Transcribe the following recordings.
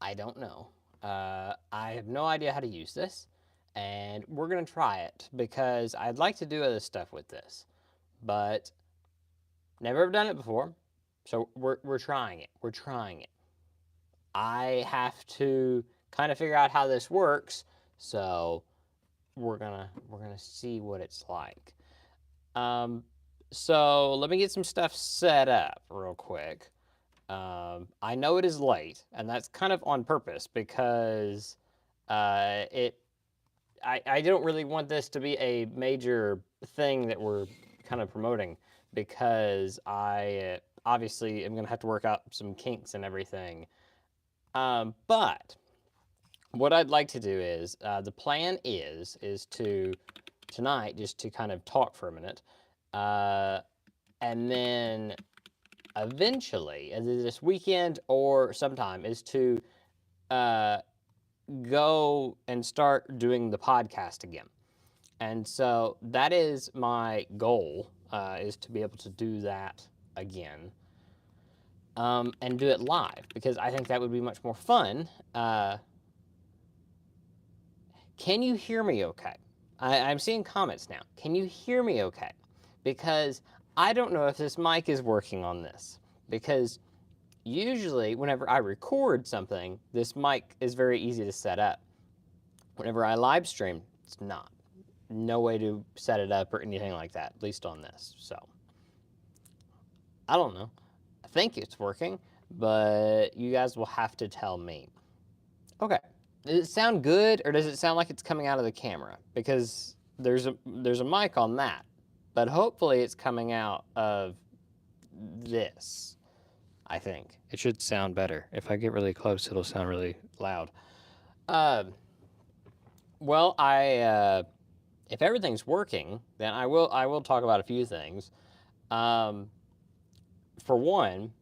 I don't know. I have no idea how to use this, and we're gonna try it because I'd like to do other stuff with this, but never have done it before. So we're trying it. We're trying it. I have to kind of figure out how this works. So we're gonna see what it's like. Um, so let me get some stuff set up real quick. I know it is late, and that's kind of on purpose because it. I don't really want this to be a major thing that we're kind of promoting because I obviously am gonna have to work out some kinks and everything. But what I'd like to do is the plan is to tonight just to kind of talk for a minute, uh, and then eventually, either this weekend or sometime, is to uh, go and start doing the podcast again. And so that is my goal, is to be able to do that again, and do it live because I think that would be much more fun. Can you hear me okay? I'm seeing comments now. Can you hear me okay? Because I don't know if this mic is working on this. Because usually, whenever I record something, this mic is very easy to set up. Whenever I live stream, it's not. No way to set it up or anything like that, at least on this. So, I don't know. I think it's working, but you guys will have to tell me. Okay. Does it sound good, or does it sound like it's coming out of the camera? Because there's a mic on that, but hopefully it's coming out of this. I think it should sound better. If I get really close, it'll sound really loud. Uh, well, if everything's working, then I will talk about a few things. Um, for one,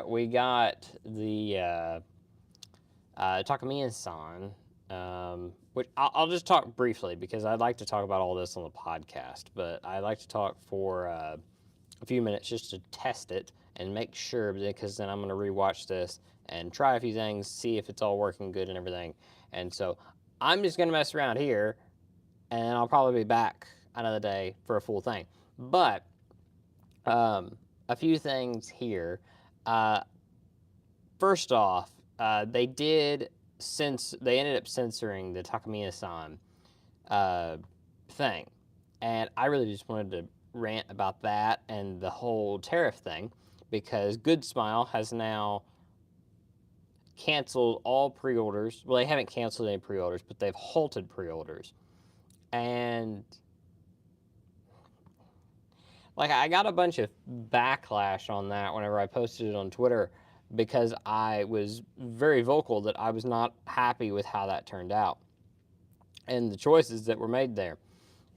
we got the Takamiya-san, which I'll just talk briefly because I'd like to talk about all this on the podcast, but I'd like to talk for a few minutes just to test it and make sure, because then I'm going to rewatch this and try a few things, see if it's all working good and everything. And so I'm just going to mess around here, and I'll probably be back another day for a full thing. But a few things here. Uh, First off, they ended up censoring the Takamiya-san thing, and I really just wanted to rant about that and the whole tariff thing because Good Smile has now canceled all pre-orders. Well, they haven't canceled any pre-orders, but they've halted pre-orders, and like I got a bunch of backlash on that whenever I posted it on Twitter because I was very vocal that I was not happy with how that turned out and the choices that were made there.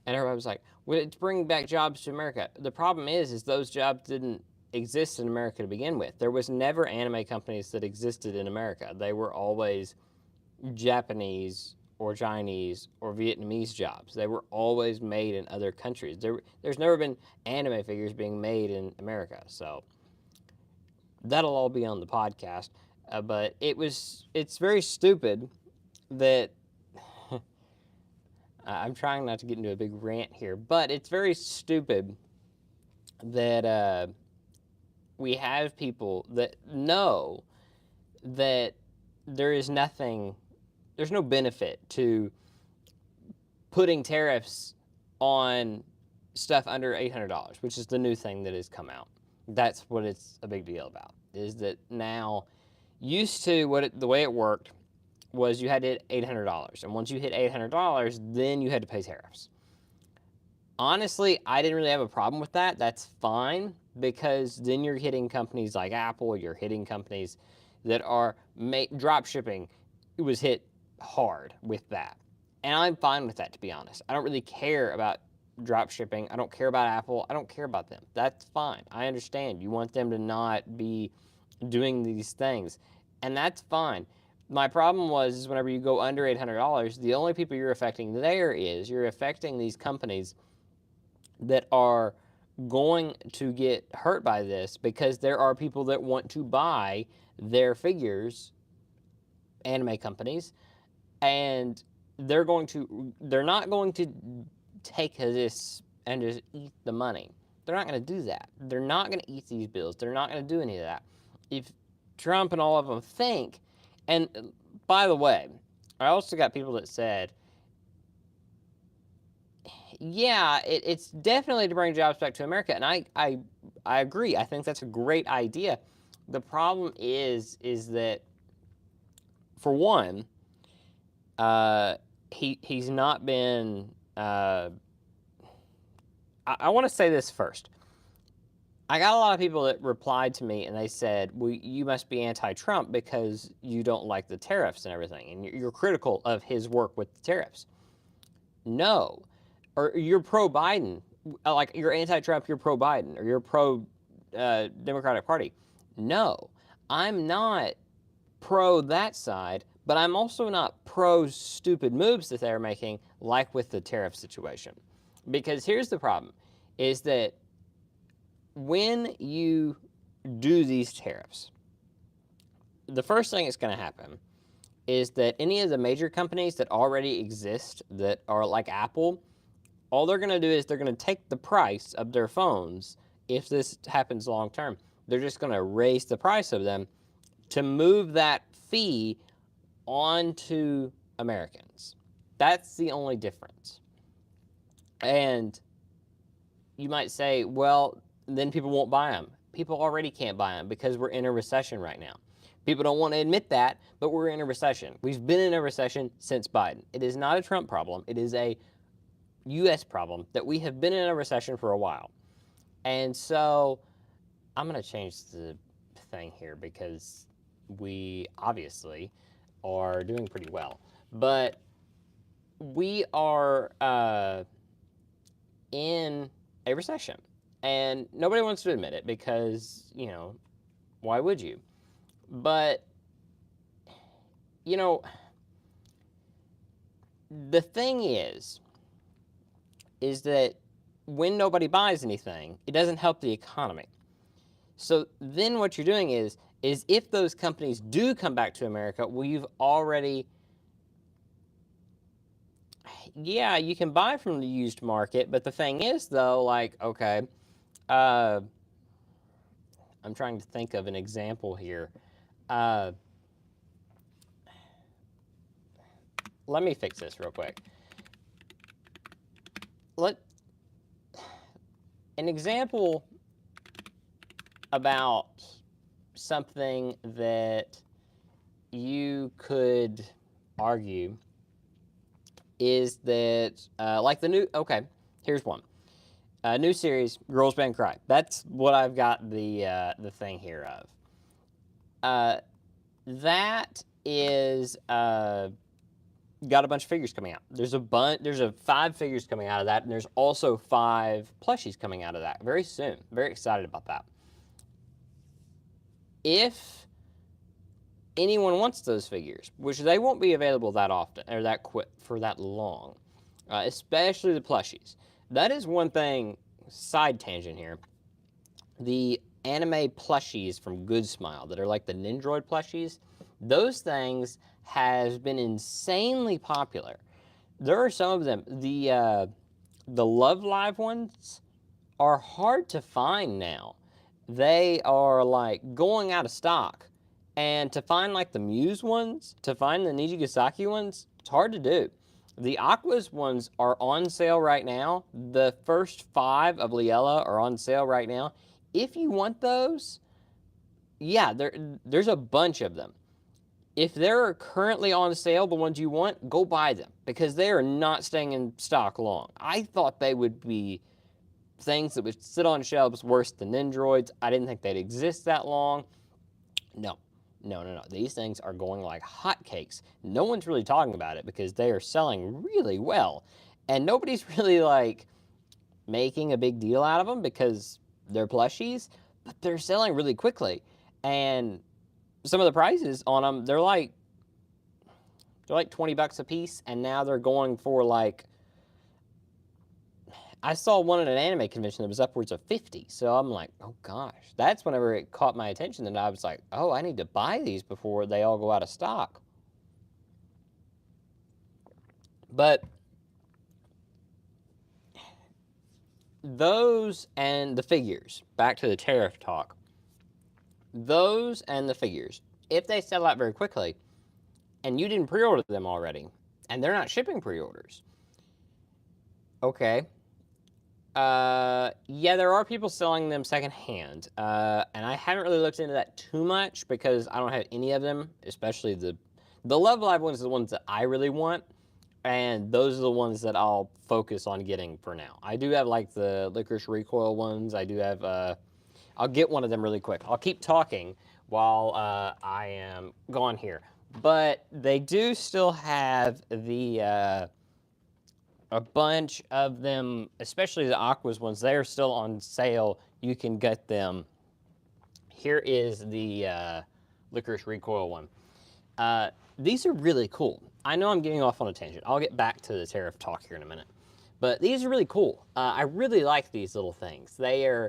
And everybody was like, "Well, it's bringing back jobs to America." The problem is those jobs didn't exist in America to begin with. There was never anime companies that existed in America. They were always Japanese or Chinese or Vietnamese jobs. They were always made in other countries. There's never been anime figures being made in America. So that'll all be on the podcast. But it's very stupid that I'm trying not to get into a big rant here, but it's very stupid that we have people that know that there is nothing, there's no benefit to putting tariffs on stuff under $800, which is the new thing that has come out. That's what it's a big deal about, is that now, used to the way it worked was you had to hit $800, and once you hit $800, then you had to pay tariffs. Honestly, I didn't really have a problem with that. That's fine, because then you're hitting companies like Apple, you're hitting companies that are drop shipping. It was hit hard with that. And I'm fine with that, to be honest. I don't really care about drop shipping. I don't care about Apple. I don't care about them. That's fine. I understand. You want them to not be doing these things, and that's fine. My problem is whenever you go under $800, the only people you're affecting there is you're affecting these companies that are going to get hurt by this because there are people that want to buy their figures anime companies, and they're not going to take this and just eat the money. They're not going to do that. They're not going to eat these bills. They're not going to do any of that. If Trump and all of them think, and by the way, I also got people that said, yeah, it's definitely to bring jobs back to America, and I agree. I think that's a great idea. The problem is that, for one, he's not been. I want to say this first. I got a lot of people that replied to me and they said, well, you must be anti-Trump because you don't like the tariffs and everything, and you're critical of his work with the tariffs. No. Or you're pro-Biden, like you're anti-Trump, you're pro-Biden, or you're pro-Democratic Party. No. I'm not pro that side, but I'm also not pro stupid moves that they're making, like with the tariff situation. Because here's the problem, is that when you do these tariffs, the first thing that's going to happen is that any of the major companies that already exist that are like Apple, all they're going to do is they're going to take the price of their phones. If this happens long term, they're just going to raise the price of them to move that fee onto Americans. That's the only difference. And you might say, well, then people won't buy them. People already can't buy them because we're in a recession right now. People don't want to admit that, but we're in a recession. We've been in a recession since Biden. It is not a Trump problem. It is a U.S. problem that we have been in a recession for a while. And so I'm going to change the thing here because we obviously are doing pretty well. But we are in a recession. And nobody wants to admit it because, why would you? But, the thing is that when nobody buys anything, it doesn't help the economy. So then what you're doing is if those companies do come back to America, we've already, yeah, you can buy from the used market, but the thing is, though, like, okay, I'm trying to think of an example here. Let me fix this real quick. An example about something that you could argue is that, like the new, okay, here's one. New series, Girls Band Cry. That's what I've got the thing here of. That is got a bunch of figures coming out. There's a 5 figures coming out of that, and there's also 5 plushies coming out of that very soon. Very excited about that. If anyone wants those figures, which they won't be available that often or that quick for that long, especially the plushies. That is one thing. Side tangent here. The anime plushies from Good Smile that are like the Nindroid plushies, those things has been insanely popular. There are some of them. The Love Live ones are hard to find now. They are like going out of stock. And to find like the Muse ones, to find the Nijigasaki ones, it's hard to do. The Aquas ones are on sale right now. The first 5 of Liella are on sale right now. If you want those, yeah, there's a bunch of them. If they're currently on sale, the ones you want, go buy them because they are not staying in stock long. I thought they would be things that would sit on shelves worse than Nindroids. I didn't think they'd exist that long. No. These things are going like hotcakes. No one's really talking about it because they are selling really well. And nobody's really like making a big deal out of them because they're plushies, but they're selling really quickly. And some of the prices on them, they're like $20 a piece, and now they're going for like, I saw one at an anime convention that was upwards of 50. So I'm like, oh gosh. That's whenever it caught my attention, and I was like, oh, I need to buy these before they all go out of stock. But those and the figures, back to the tariff talk, those and the figures, if they sell out very quickly and you didn't pre-order them already and they're not shipping pre-orders, okay, yeah, there are people selling them secondhand, and I haven't really looked into that too much because I don't have any of them, especially the Love Live ones are the ones that I really want, and those are the ones that I'll focus on getting for now. I do have like the Licorice Recoil ones. I do have. I'll get one of them really quick. I'll keep talking while I am gone here, but they do still have the. A bunch of them, especially the Aquas ones, they are still on sale. You can get them. Here is the Licorice Recoil one. These are really cool. I know I'm getting off on a tangent. I'll get back to the tariff talk here in a minute. But these are really cool. I really like these little things. They've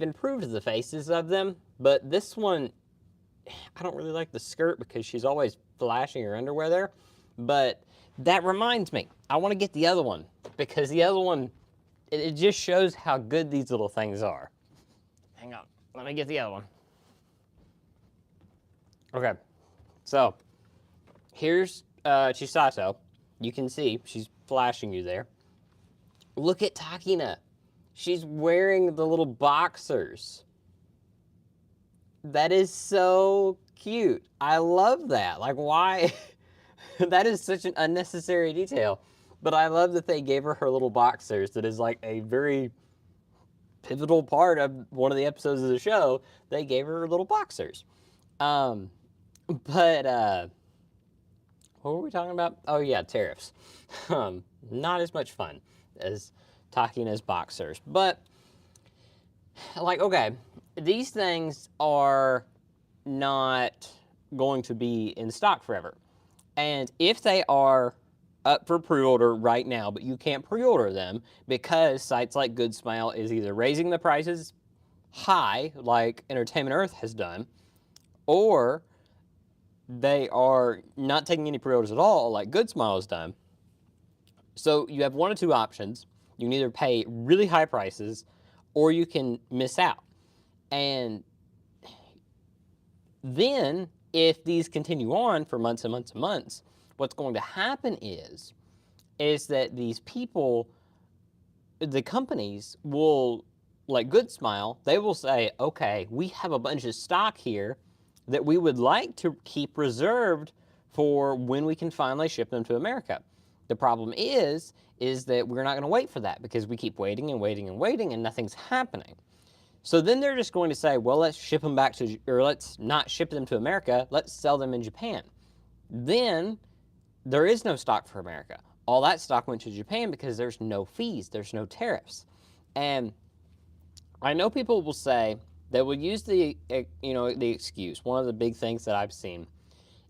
improved the faces of them, but this one, I don't really like the skirt because she's always flashing her underwear there. But that reminds me, I want to get the other one because the other one, it just shows how good these little things are. Hang on, let me get the other one. Okay, so here's Chisato. You can see she's flashing you there. Look at Takina. She's wearing the little boxers. That is so cute. I love that. Like, why? That is such an unnecessary detail. But I love that they gave her little boxers. That is like a very pivotal part of one of the episodes of the show. They gave her little boxers. But what were we talking about? Oh yeah, tariffs. Not as much fun as Takina's boxers. But like, okay, these things are not going to be in stock forever. And if they are up for pre-order right now, but you can't pre-order them because sites like Good Smile is either raising the prices high, like Entertainment Earth has done, or they are not taking any pre-orders at all, like Good Smile has done. So you have one of two options. You can either pay really high prices, or you can miss out. And then, if these continue on for months and months and months, what's going to happen is that these people, the companies will, like Good Smile, they will say, okay, we have a bunch of stock here that we would like to keep reserved for when we can finally ship them to America. The problem is that we're not going to wait for that because we keep waiting and waiting and waiting and nothing's happening. So then they're just going to say, well, let's ship them back to, or let's not ship them to America. Let's sell them in Japan. Then there is no stock for America. All that stock went to Japan because there's no fees, there's no tariffs. And I know people will say, they will use the excuse. One of the big things that I've seen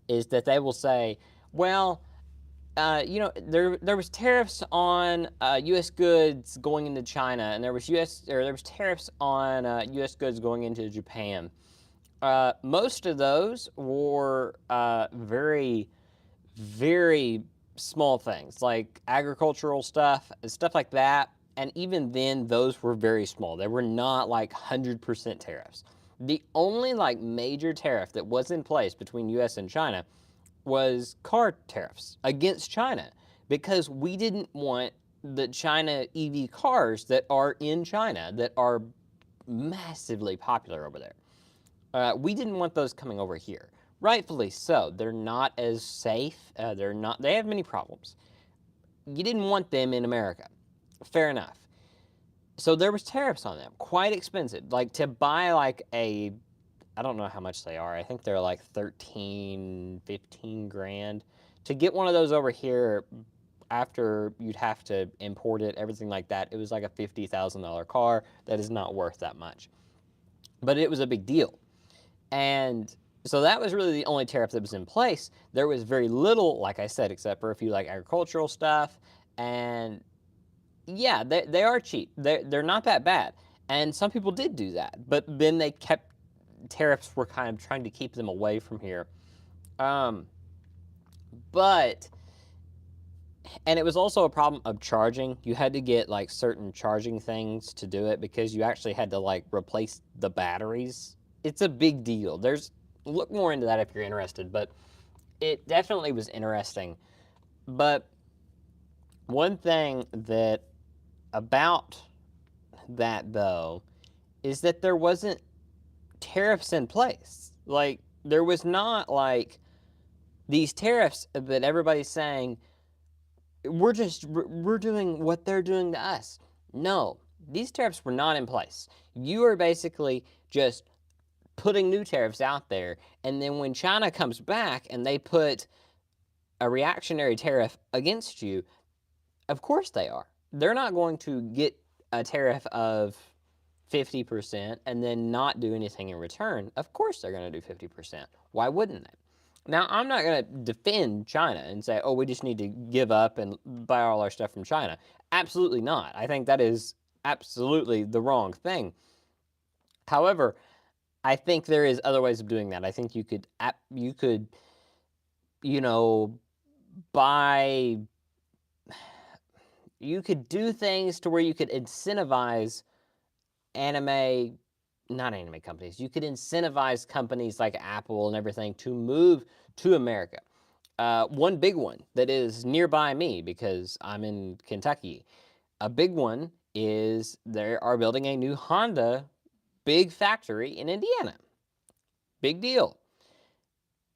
is that they will say, well, there was tariffs on U.S. goods going into China, and there was tariffs on U.S. goods going into Japan. Most of those were very, very small things like agricultural stuff like that. And even then, those were very small. They were not like 100% tariffs. The only like major tariff that was in place between U.S. and China was car tariffs against China because we didn't want the China EV cars that are in China that are massively popular over there. We didn't want those coming over here. Rightfully so. They're not as safe. They have many problems. You didn't want them in America. Fair enough. So there was tariffs on them, quite expensive. Like to buy like I don't know how much they are. I think they're like 13, 15 grand. To get one of those over here after you'd have to import it, everything like that, it was like a $50,000 car that is not worth that much. But it was a big deal. And so that was really the only tariff that was in place. There was very little, like I said, except for a few like agricultural stuff. And yeah, they are cheap. They're not that bad. And some people did do that. But then they kept, tariffs were kind of trying to keep them away from here. But And it was also a problem of charging. You had to get like certain charging things to do it because you actually had to like replace the batteries. It's a big deal. Look more into that if you're interested, but it definitely was interesting. But one thing that about that though is that there wasn't tariffs in place. Like there was not like these tariffs that everybody's saying we're doing what they're doing to us. No, these tariffs were not in place. You are basically just putting new tariffs out there, and then when China comes back and they put a reactionary tariff against you, of course they are. They're not going to get a tariff of 50% and then not do anything in return. Of course they're going to do 50%. Why wouldn't they? Now, I'm not going to defend China and say, oh, we just need to give up and buy all our stuff from China. Absolutely not. I think that is absolutely the wrong thing. However, I think there is other ways of doing that. I think you could, you know, buy, you could do things to where you could incentivize not anime companies. You could incentivize companies like Apple and everything to move to America. One big one that is nearby me because I'm in Kentucky. A big one is they are building a new Honda big factory in Indiana. Big deal.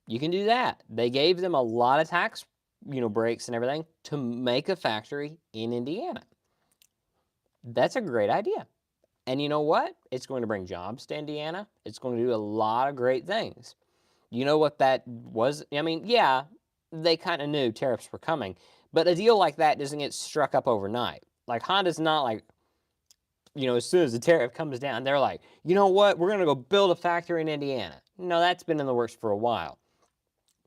You can do that. They gave them a lot of tax, breaks and everything to make a factory in Indiana. That's a great idea. And you know what? It's going to bring jobs to Indiana. It's going to do a lot of great things. You know what that was? I mean, yeah, they kind of knew tariffs were coming, but a deal like that doesn't get struck up overnight. Like Honda's not like, as soon as the tariff comes down, they're like, you know what? We're going to go build a factory in Indiana. No, that's been in the works for a while.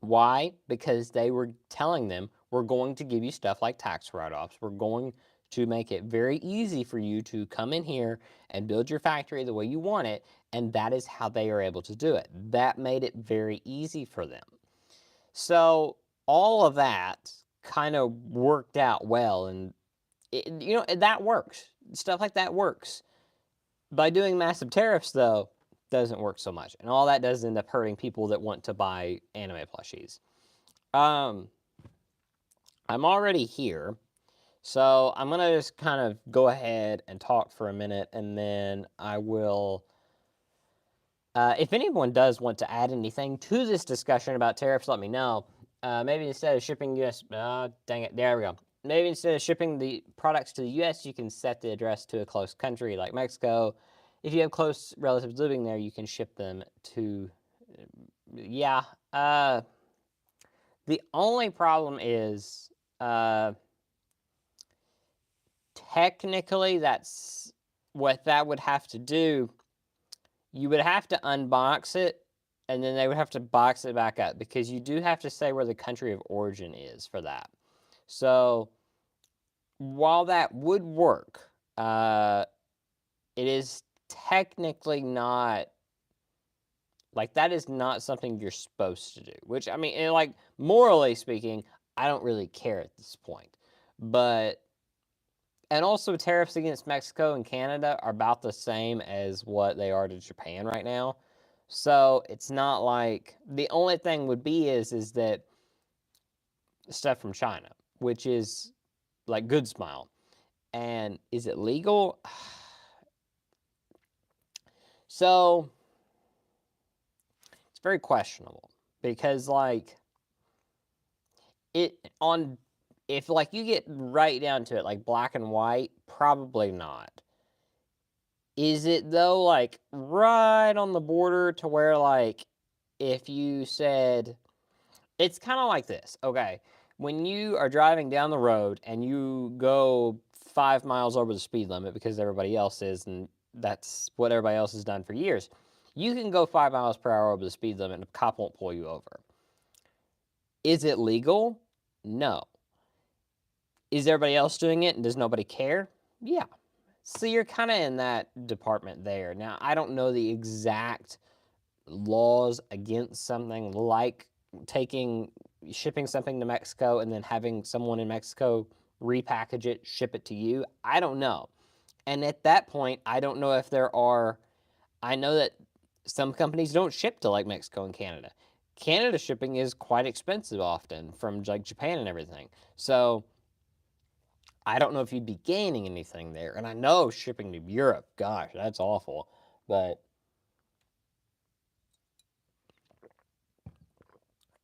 Why? Because they were telling them, we're going to give you stuff like tax write-offs. We're going to make it very easy for you to come in here and build your factory the way you want it, and that is how they are able to do it. That made it very easy for them. So all of that kind of worked out well, and that works. Stuff like that works. By doing massive tariffs, though, doesn't work so much, and all that does end up hurting people that want to buy anime plushies. I'm already here, so I'm gonna just kind of go ahead and talk for a minute, and then I will. If anyone does want to add anything to this discussion about tariffs, let me know. Maybe instead of shipping US, dang it, there we go. Maybe instead of shipping the products to the US, you can set the address to a close country like Mexico. If you have close relatives living there, you can ship them to, yeah. The only problem is, technically, that's what that would have to do. You would have to unbox it, and then they would have to box it back up because you do have to say where the country of origin is for that. So while that would work, it is technically not, like, that is not something you're supposed to do. Which, I mean, like, morally speaking, I don't really care at this point. And also tariffs against Mexico and Canada are about the same as what they are to Japan right now. So it's not like, the only thing would be is that stuff from China, which is like Good Smile. And is it legal? So it's very questionable because like if like you get right down to it, like black and white, probably not. Is it though, like right on the border to where like if you said, it's kind of like this, okay? When you are driving down the road and you go 5 miles over the speed limit because everybody else is, and that's what everybody else has done for years, you can go 5 miles per hour over the speed limit and a cop won't pull you over. Is it legal? No. Is everybody else doing it and does nobody care? Yeah. So you're kind of in that department there. Now, I don't know the exact laws against something like taking shipping something to Mexico and then having someone in Mexico repackage it, ship it to you. I don't know. And at that point, I don't know if there are. I know that some companies don't ship to like Mexico and Canada. Canada shipping is quite expensive often from like Japan and everything. So I don't know if you'd be gaining anything there. And I know shipping to Europe, gosh, that's awful. But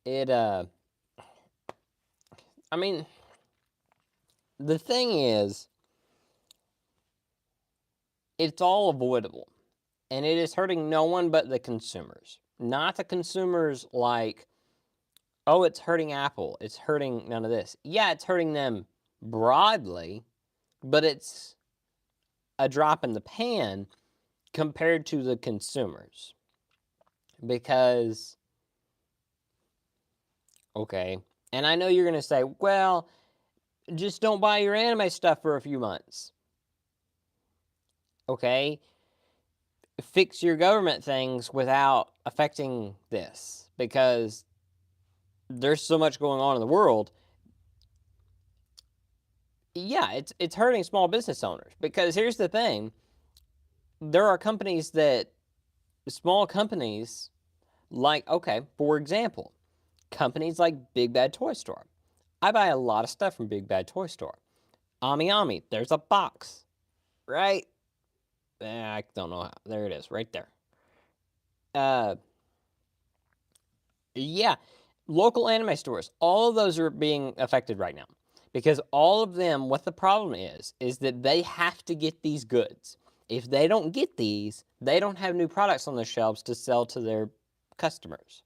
it, I mean, the thing is, it's all avoidable. And it is hurting no one but the consumers. Not the consumers like, oh, it's hurting Apple. It's hurting none of this. Yeah, it's hurting them broadly, but it's a drop in the pan compared to the consumers. Because, okay, and I know you're going to say, well, just don't buy your anime stuff for a few months. Okay, fix your government things without affecting this because there's so much going on in the world. Yeah, it's hurting small business owners because here's the thing. There are companies that small companies like, okay, for example, companies like Big Bad Toy Store. I buy a lot of stuff from Big Bad Toy Store. Ami Ami, there's a box, right? I don't know how. There it is, right there. Uh, yeah, local anime stores. All of those are being affected right now because all of them. What the problem is that they have to get these goods. If they don't get these, they don't have new products on the shelves to sell to their customers.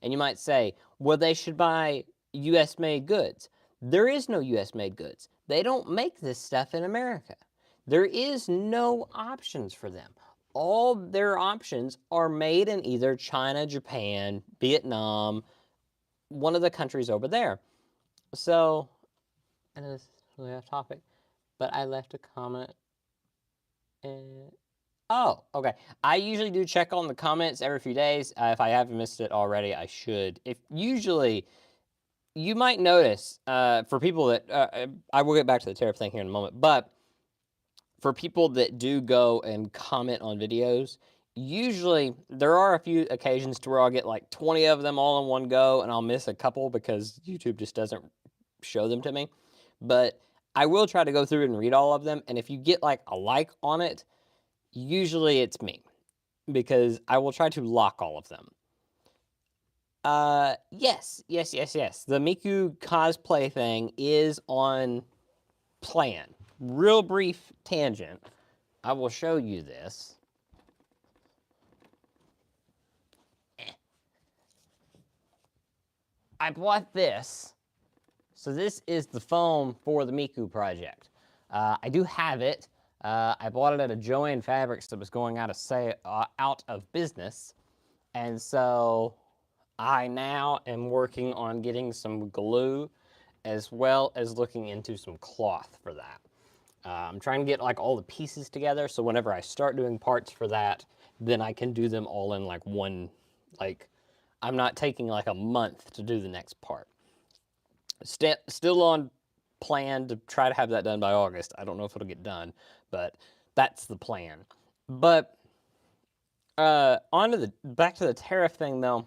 And you might say, well, they should buy US made goods. There is no US made goods. They don't make this stuff in America. There is no options for them. All their options are made in either China, Japan, Vietnam, one of the countries over there. So, and this is really off topic, but I left a comment. And, oh, okay. I usually do check on the comments every few days. If I haven't missed it already, I should. If usually you might notice for people that I will get back to the tariff thing here in a moment, but for people that do go and comment on videos, usually there are a few occasions to where I'll get like 20 of them all in one go and I'll miss a couple because YouTube just doesn't show them to me. But I will try to go through and read all of them. And if you get like a like on it, usually it's me because I will try to lock all of them. Yes. The Miku cosplay thing is on plan. Real brief tangent. I will show you this. I bought this. So this is the foam for the Miku project. I do have it. I bought it at a Joann Fabrics that was going out of business. And so I now am working on getting some glue as well as looking into some cloth for that. I'm trying to get like all the pieces together so whenever I start doing parts for that, then I can do them all in like one, like I'm not taking like a month to do the next part. Still on plan to try to have that done by August. I don't know if it'll get done, but that's the plan. But back to the tariff thing though.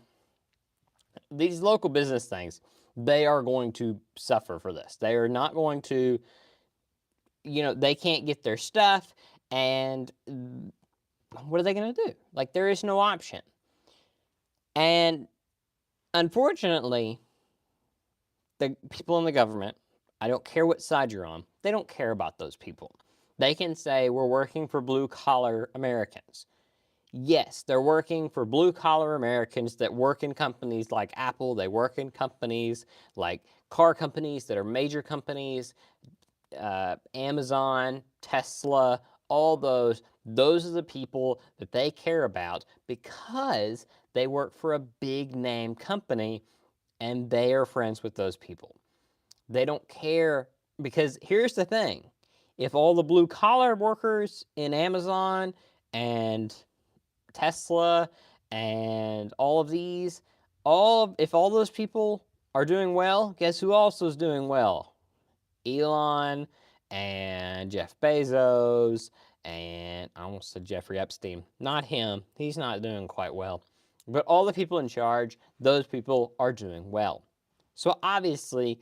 These local business things, they are going to suffer for this. They are not going to, they can't get their stuff, and what are they going to do? Like, there is no option. And unfortunately, the people in the government, I don't care what side you're on, they don't care about those people. They can say, we're working for blue-collar Americans. Yes, they're working for blue-collar Americans that work in companies like Apple. They work in companies like car companies that are major companies, Amazon, Tesla, all those. Those are the people that they care about because they work for a big-name company and they are friends with those people. They don't care because here's the thing. If all the blue-collar workers in Amazon and Tesla and all of these, if all those people are doing well. Guess who also is doing well? Elon and Jeff Bezos and I almost said Jeffrey Epstein. Not him. He's not doing quite well. But all the people in charge, those people are doing well. So obviously,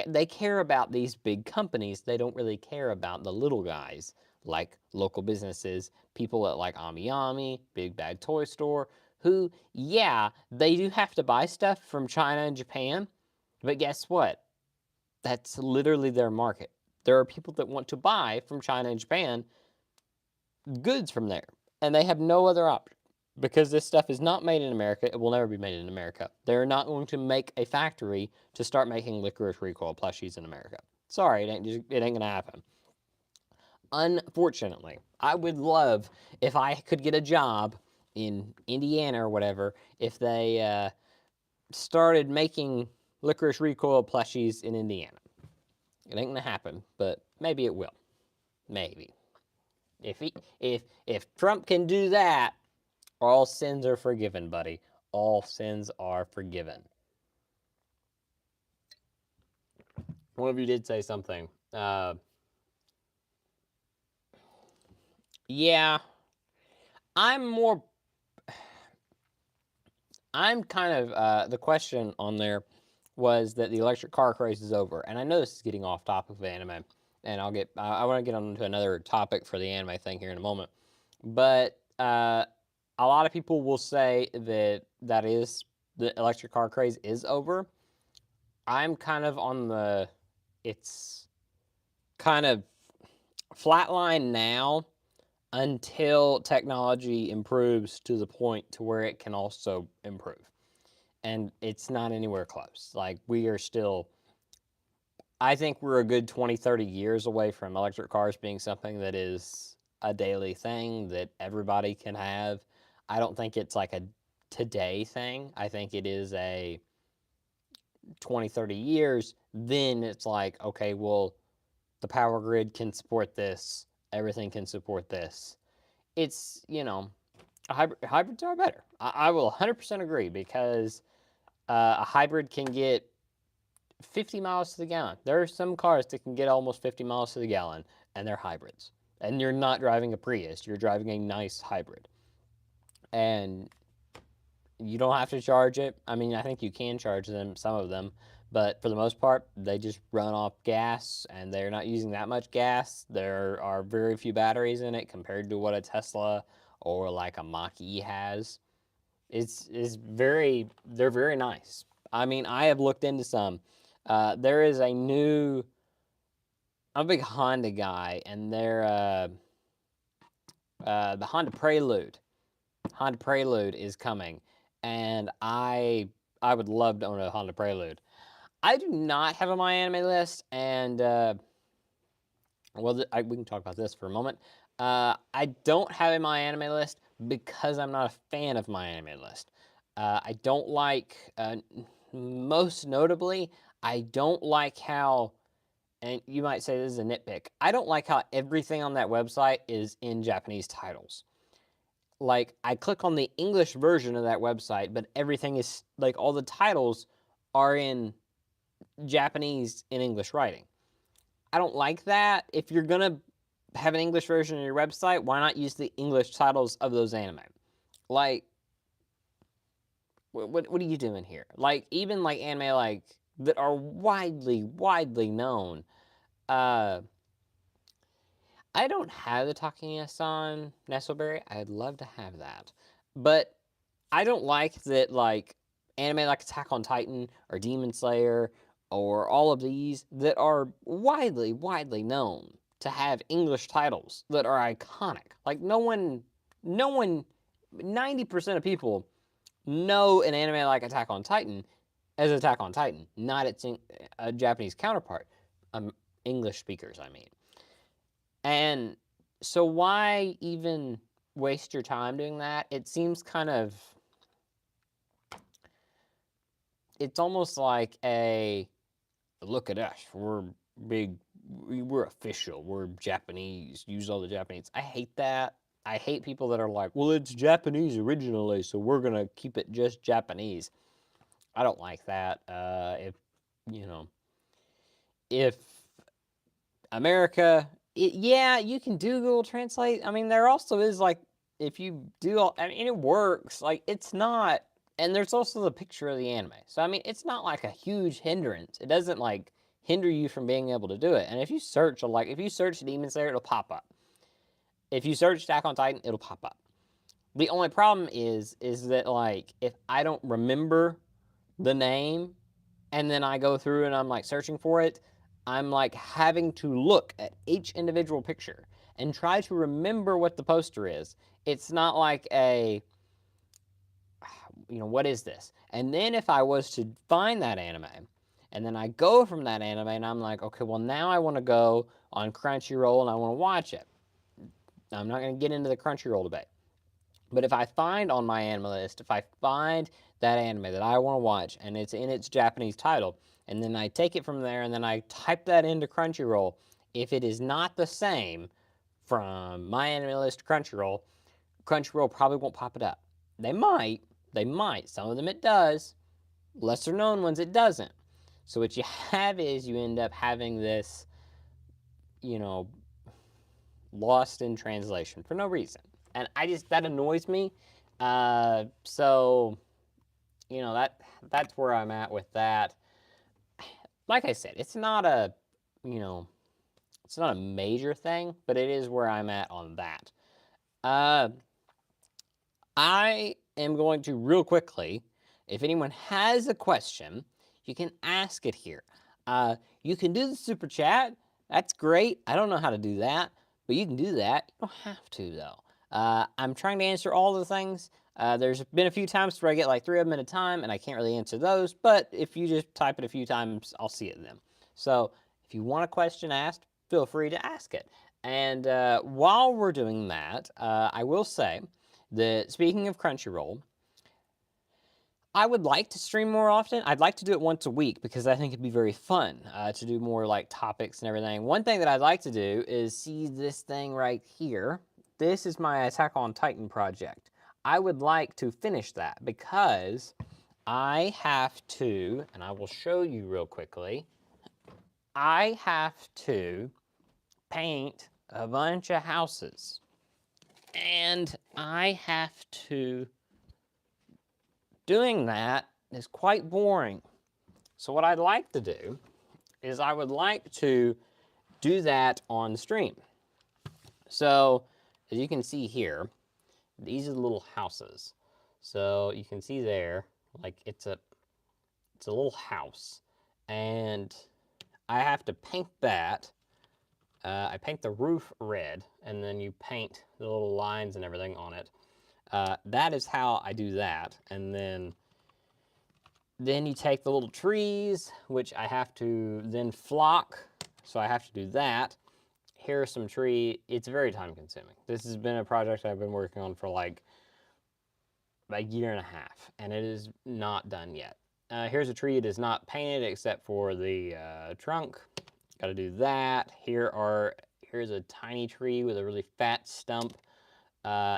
they care about these big companies. They don't really care about the little guys, like local businesses, people at like Ami Ami, Big Bad Toy Store, who, yeah, they do have to buy stuff from China and Japan. But guess what? That's literally their market. There are people that want to buy from China and Japan goods from there, and they have no other option because this stuff is not made in America. It will never be made in America. They're not going to make a factory to start making licorice recoil plushies in America. Sorry, it ain't gonna happen. Unfortunately, I would love if I could get a job in Indiana or whatever if they started making licorice recoil plushies in Indiana. It ain't gonna happen, but maybe it will. Maybe. If Trump can do that, all sins are forgiven, buddy. All sins are forgiven. One of you did say something. Yeah, I'm more. I'm kind of the question on there was that the electric car craze is over, and I know this is getting off topic of anime, and I want to get on to another topic for the anime thing here in a moment, but a lot of people will say that the electric car craze is over. I'm kind of on the it's kind of flatline now until technology improves to the point to where it can also improve. And it's not anywhere close. Like we are still I think we're a good 20, 30 years away from electric cars being something that is a daily thing that everybody can have. I don't think it's like a today thing. I think it is a 20, 30 years. Then it's like, okay, well, the power grid can support this, everything can support this. It's, hybrids are better. I will 100% agree because a hybrid can get 50 miles to the gallon. There are some cars that can get almost 50 miles to the gallon, and they're hybrids. And you're not driving a Prius, you're driving a nice hybrid. And you don't have to charge it. I mean, I think you can charge them, some of them, but for the most part, they just run off gas and they're not using that much gas. There are very few batteries in it compared to what a Tesla or like a Mach-E has. They're very nice. I mean, I have looked into some. There is a new, I'm a big Honda guy, and they're the Honda Prelude. Honda Prelude is coming, and I would love to own a Honda Prelude. I do not have on my anime list, and we can talk about this for a moment. I don't have in my anime list because I'm not a fan of my anime list. I don't like, most notably, I don't like how, and you might say this is a nitpick, I don't like how everything on that website is in Japanese titles. Like, I click on the English version of that website, but everything is, like, all the titles are in Japanese in English writing. I don't like that. If you're gonna have an English version of your website, why not use the English titles of those anime? Like, what are you doing here? Like, even like anime like that are widely known. Uh, I don't have the Takenyasan Nestleberry. I'd love to have that, but I don't like that like anime like Attack on Titan or Demon Slayer or all of these that are widely known to have English titles that are iconic. Like no one 90% of people know an anime like Attack on Titan as Attack on Titan, not its a Japanese counterpart. English speakers, I mean. And so why even waste your time doing that? It seems kind of, it's almost like a look at us, we're big, we're official, we're Japanese, use all the Japanese. I hate that. I hate people that are like, well, it's Japanese originally, so we're gonna keep it just Japanese. I don't like that. If, you know, if America, yeah, you can do Google Translate. I mean, there also is like, if you do all, I mean, it works. Like, it's not, and there's also the picture of the anime. So, I mean, it's not like a huge hindrance. It doesn't like hinder you from being able to do it. And if you search, like, if you search Demon Slayer, it'll pop up. If you search Attack on Titan, it'll pop up. The only problem is that, like, if I don't remember the name and then I go through and I'm like searching for it, I'm like having to look at each individual picture and try to remember what the poster is. It's not like a, what is this? And then if I was to find that anime and then I go from that anime and I'm like, okay, well, now I want to go on Crunchyroll and I want to watch it. I'm not going to get into the Crunchyroll debate. But if I find on my anime list, if I find that anime that I want to watch and it's in its Japanese title, and then I take it from there and then I type that into Crunchyroll, if it is not the same from my anime list to Crunchyroll, Crunchyroll probably won't pop it up. They might. Some of them it does. Lesser known ones it doesn't. So what you have is you end up having this, you know, lost in translation for no reason. And that annoys me. So, that's where I'm at with that. Like I said, it's not a, it's not a major thing, but it is where I'm at on that. I am going to real quickly, if anyone has a question, you can ask it here. You can do the super chat. That's great. I don't know how to do that, but you can do that. You don't have to, though. I'm trying to answer all the things. There's been a few times where I get like 3 of them at a time, and I can't really answer those, but if you just type it a few times, I'll see it then. So if you want a question asked, feel free to ask it. And while we're doing that, I will say that speaking of Crunchyroll, I would like to stream more often. I'd like to do it once a week because I think it'd be very fun to do more like topics and everything. One thing that I'd like to do is see this thing right here. This is my Attack on Titan project. I would like to finish that because I have to, and I will show you real quickly, I have to paint a bunch of houses. And I have to, doing that is quite boring. So what I'd like to do is I would like to do that on stream. So as you can see here, these are the little houses. So you can see there, like it's a little house. And I have to paint that. I paint the roof red, and then you paint the little lines and everything on it. That is how I do that. And then you take the little trees, which I have to then flock. So I have to do that. Here's some tree. It's very time consuming. This has been a project I've been working on for like a year and a half, and it is not done yet. Here's a tree. It is not painted except for the trunk. Got to do that. Here's a tiny tree with a really fat stump.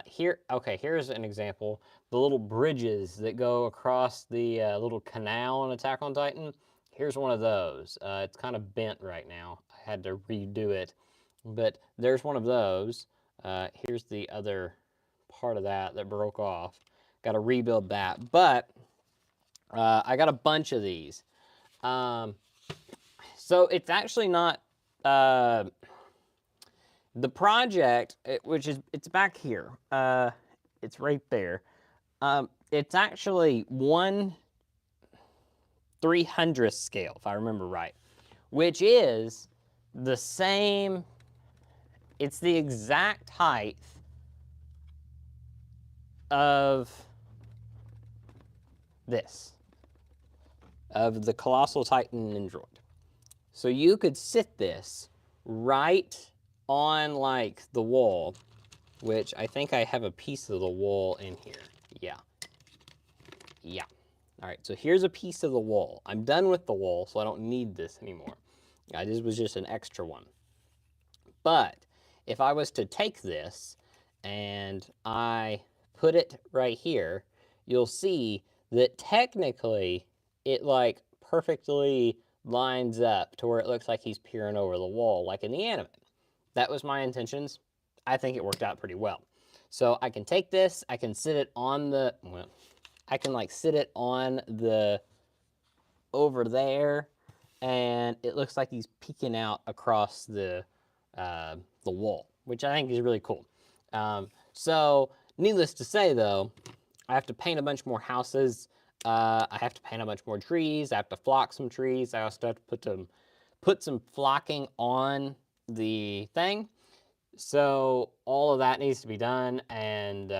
Here's an example. The little bridges that go across the little canal on Attack on Titan. Here's one of those. It's kind of bent right now. I had to redo it. But there's one of those. Here's the other part of that broke off. Got to rebuild that. But I got a bunch of these. So it's actually not... the project, it's back here. It's right there. It's actually 1/300th scale, if I remember right, which is the same. It's the exact height of this, of the Colossal Titan Android. So you could sit this right on like the wall, which I think I have a piece of the wall in here. Yeah. All right, so here's a piece of the wall. I'm done with the wall, so I don't need this anymore. This was just an extra one. But if I was to take this and I put it right here, you'll see that technically it like perfectly lines up to where it looks like he's peering over the wall, like in the anime. That was my intentions. I think it worked out pretty well. So I can take this, I can sit it on the, well, I can like sit it on the, over there, and it looks like he's peeking out across the wall, which I think is really cool. So needless to say though, I have to paint a bunch more houses. I have to paint a bunch more trees. I have to flock some trees. I also have to put some flocking on the thing. So all of that needs to be done, and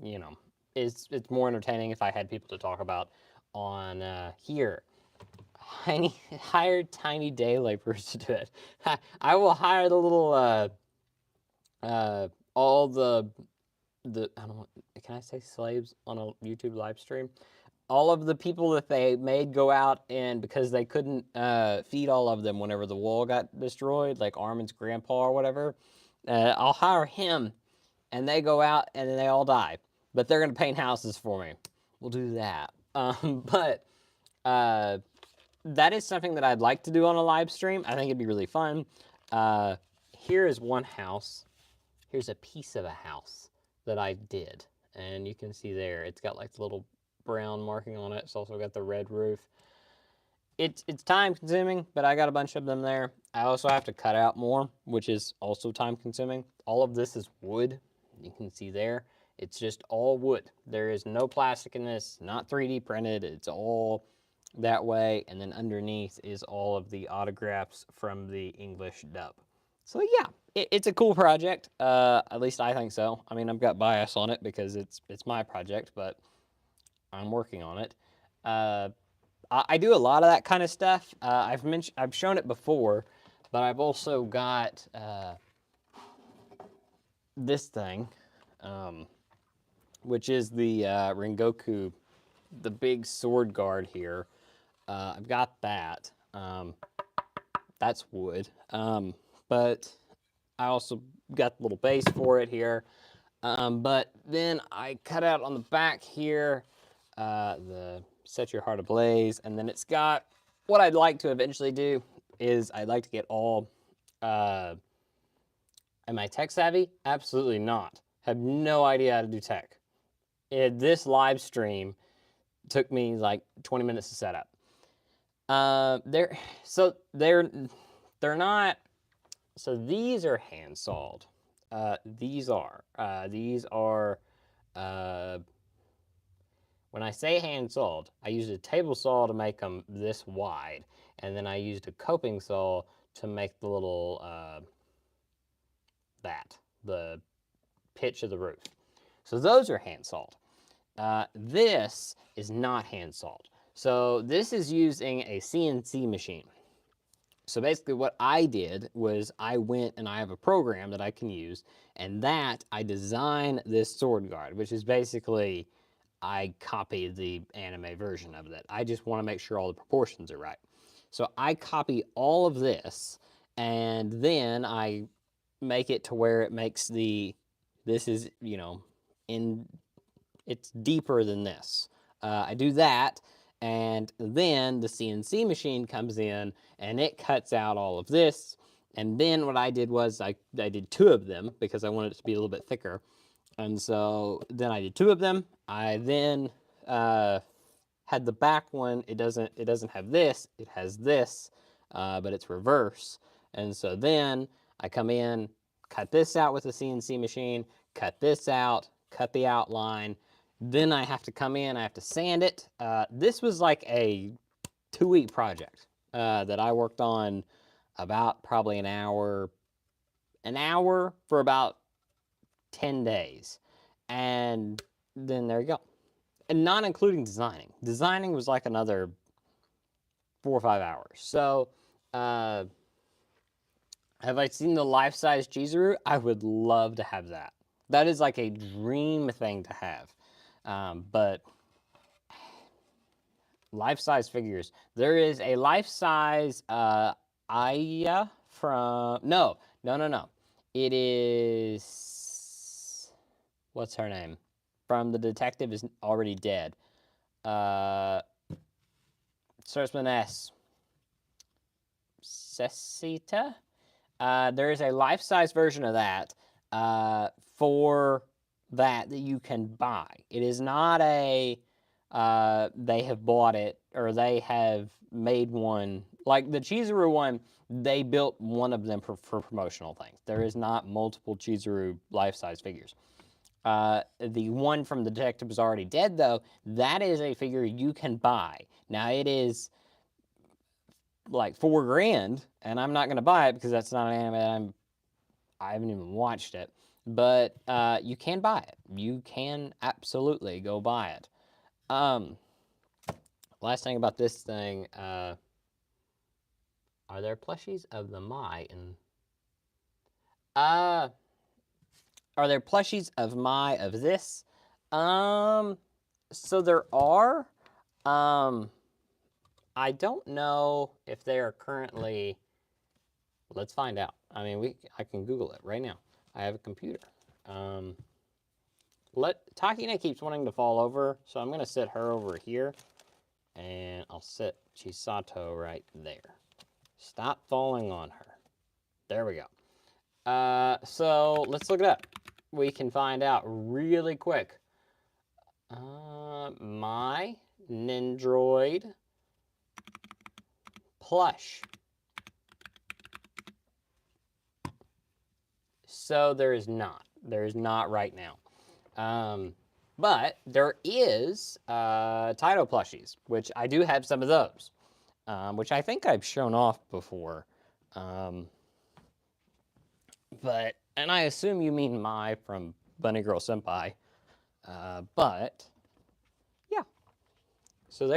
you know, it's more entertaining if I had people to talk about on here. Hire tiny day laborers to do it. I will hire the little all the I don't know, can I say slaves on a YouTube live stream? All of the people that they made go out, and because they couldn't feed all of them whenever the wall got destroyed, like Armin's grandpa or whatever, I'll hire him, and they go out and then they all die. But they're gonna paint houses for me. We'll do that. But that is something that I'd like to do on a live stream. I think it'd be really fun. Here is one house. Here's a piece of a house that I did. And you can see there, it's got like the little brown marking on it. It's also got the red roof. It's time consuming, but I got a bunch of them there. I also have to cut out more, which is also time consuming. All of this is wood. You can see there. It's just all wood. There is no plastic in this, not 3D printed. It's all that way. And then underneath is all of the autographs from the English dub. So yeah, it's a cool project. At least I think so. I mean, I've got bias on it because it's my project, but I'm working on it. I do a lot of that kind of stuff. I've shown it before, but I've also got this thing, which is the Rengoku, the big sword guard here. I've got that. That's wood. But I also got the little base for it here. But then I cut out on the back here the Set Your Heart Ablaze, and then it's got, what I'd like to eventually do is I'd like to get all, am I tech savvy? Absolutely not. Have no idea how to do tech. This live stream took me like 20 minutes to set up. They're not, so these are hand sawed. These are, when I say hand sawed, I used a table saw to make them this wide, and then I used a coping saw to make the little, the pitch of the roof. So those are hand sawed. This is not hand sawed. So this is using a CNC machine. So basically what I did was I went and I have a program that I can use, and that I design this sword guard, which is basically, I copied the anime version of it. I just want to make sure all the proportions are right. So I copy all of this, and then I make it to where it makes this is, you know, it's deeper than this. I do that, and then the CNC machine comes in and it cuts out all of this. And then what I did was I did 2 of them because I wanted it to be a little bit thicker. And so then I did 2 of them. I then had the back one. It doesn't have this. It has this, but it's reverse. And so then I come in, cut this out with the CNC machine, cut this out, cut the outline. Then I have to come in, I have to sand it. This was like a 2-week project that I worked on about probably an hour for about 10 days. And then there you go. And not including designing. Designing was like another 4 or 5 hours. So, have I seen the life-size Chizuru? I would love to have that. That is like a dream thing to have. But life-size figures. There is a life-size Aya from, no. It is, what's her name? From The Detective Is Already Dead. Starts with an S. Cecita. There is a life-size version of that for that you can buy. It is not a they have bought it or they have made one. Like the Chizuru one, they built one of them for promotional things. There is not multiple Chizuru life-size figures. The one from the Detective Is Already Dead, though, that is a figure you can buy. Now, it is like $4,000, and I'm not going to buy it because that's not an anime that I haven't even watched it. But you can buy it. You can absolutely go buy it. Last thing about this thing, are there plushies of the Mai? Are there plushies of Mai of this? So there are. I don't know if they are currently. Let's find out. I mean, I can Google it right now. I have a computer. Takina keeps wanting to fall over, so I'm gonna sit her over here, and I'll sit Chisato right there. Stop falling on her. There we go. So let's look it up. We can find out really quick. My Nindroid plush. So there is not. There is not right now. But there is Taito plushies, which I do have some of those, which I think I've shown off before. And I assume you mean Mai from Bunny Girl Senpai. But, yeah. So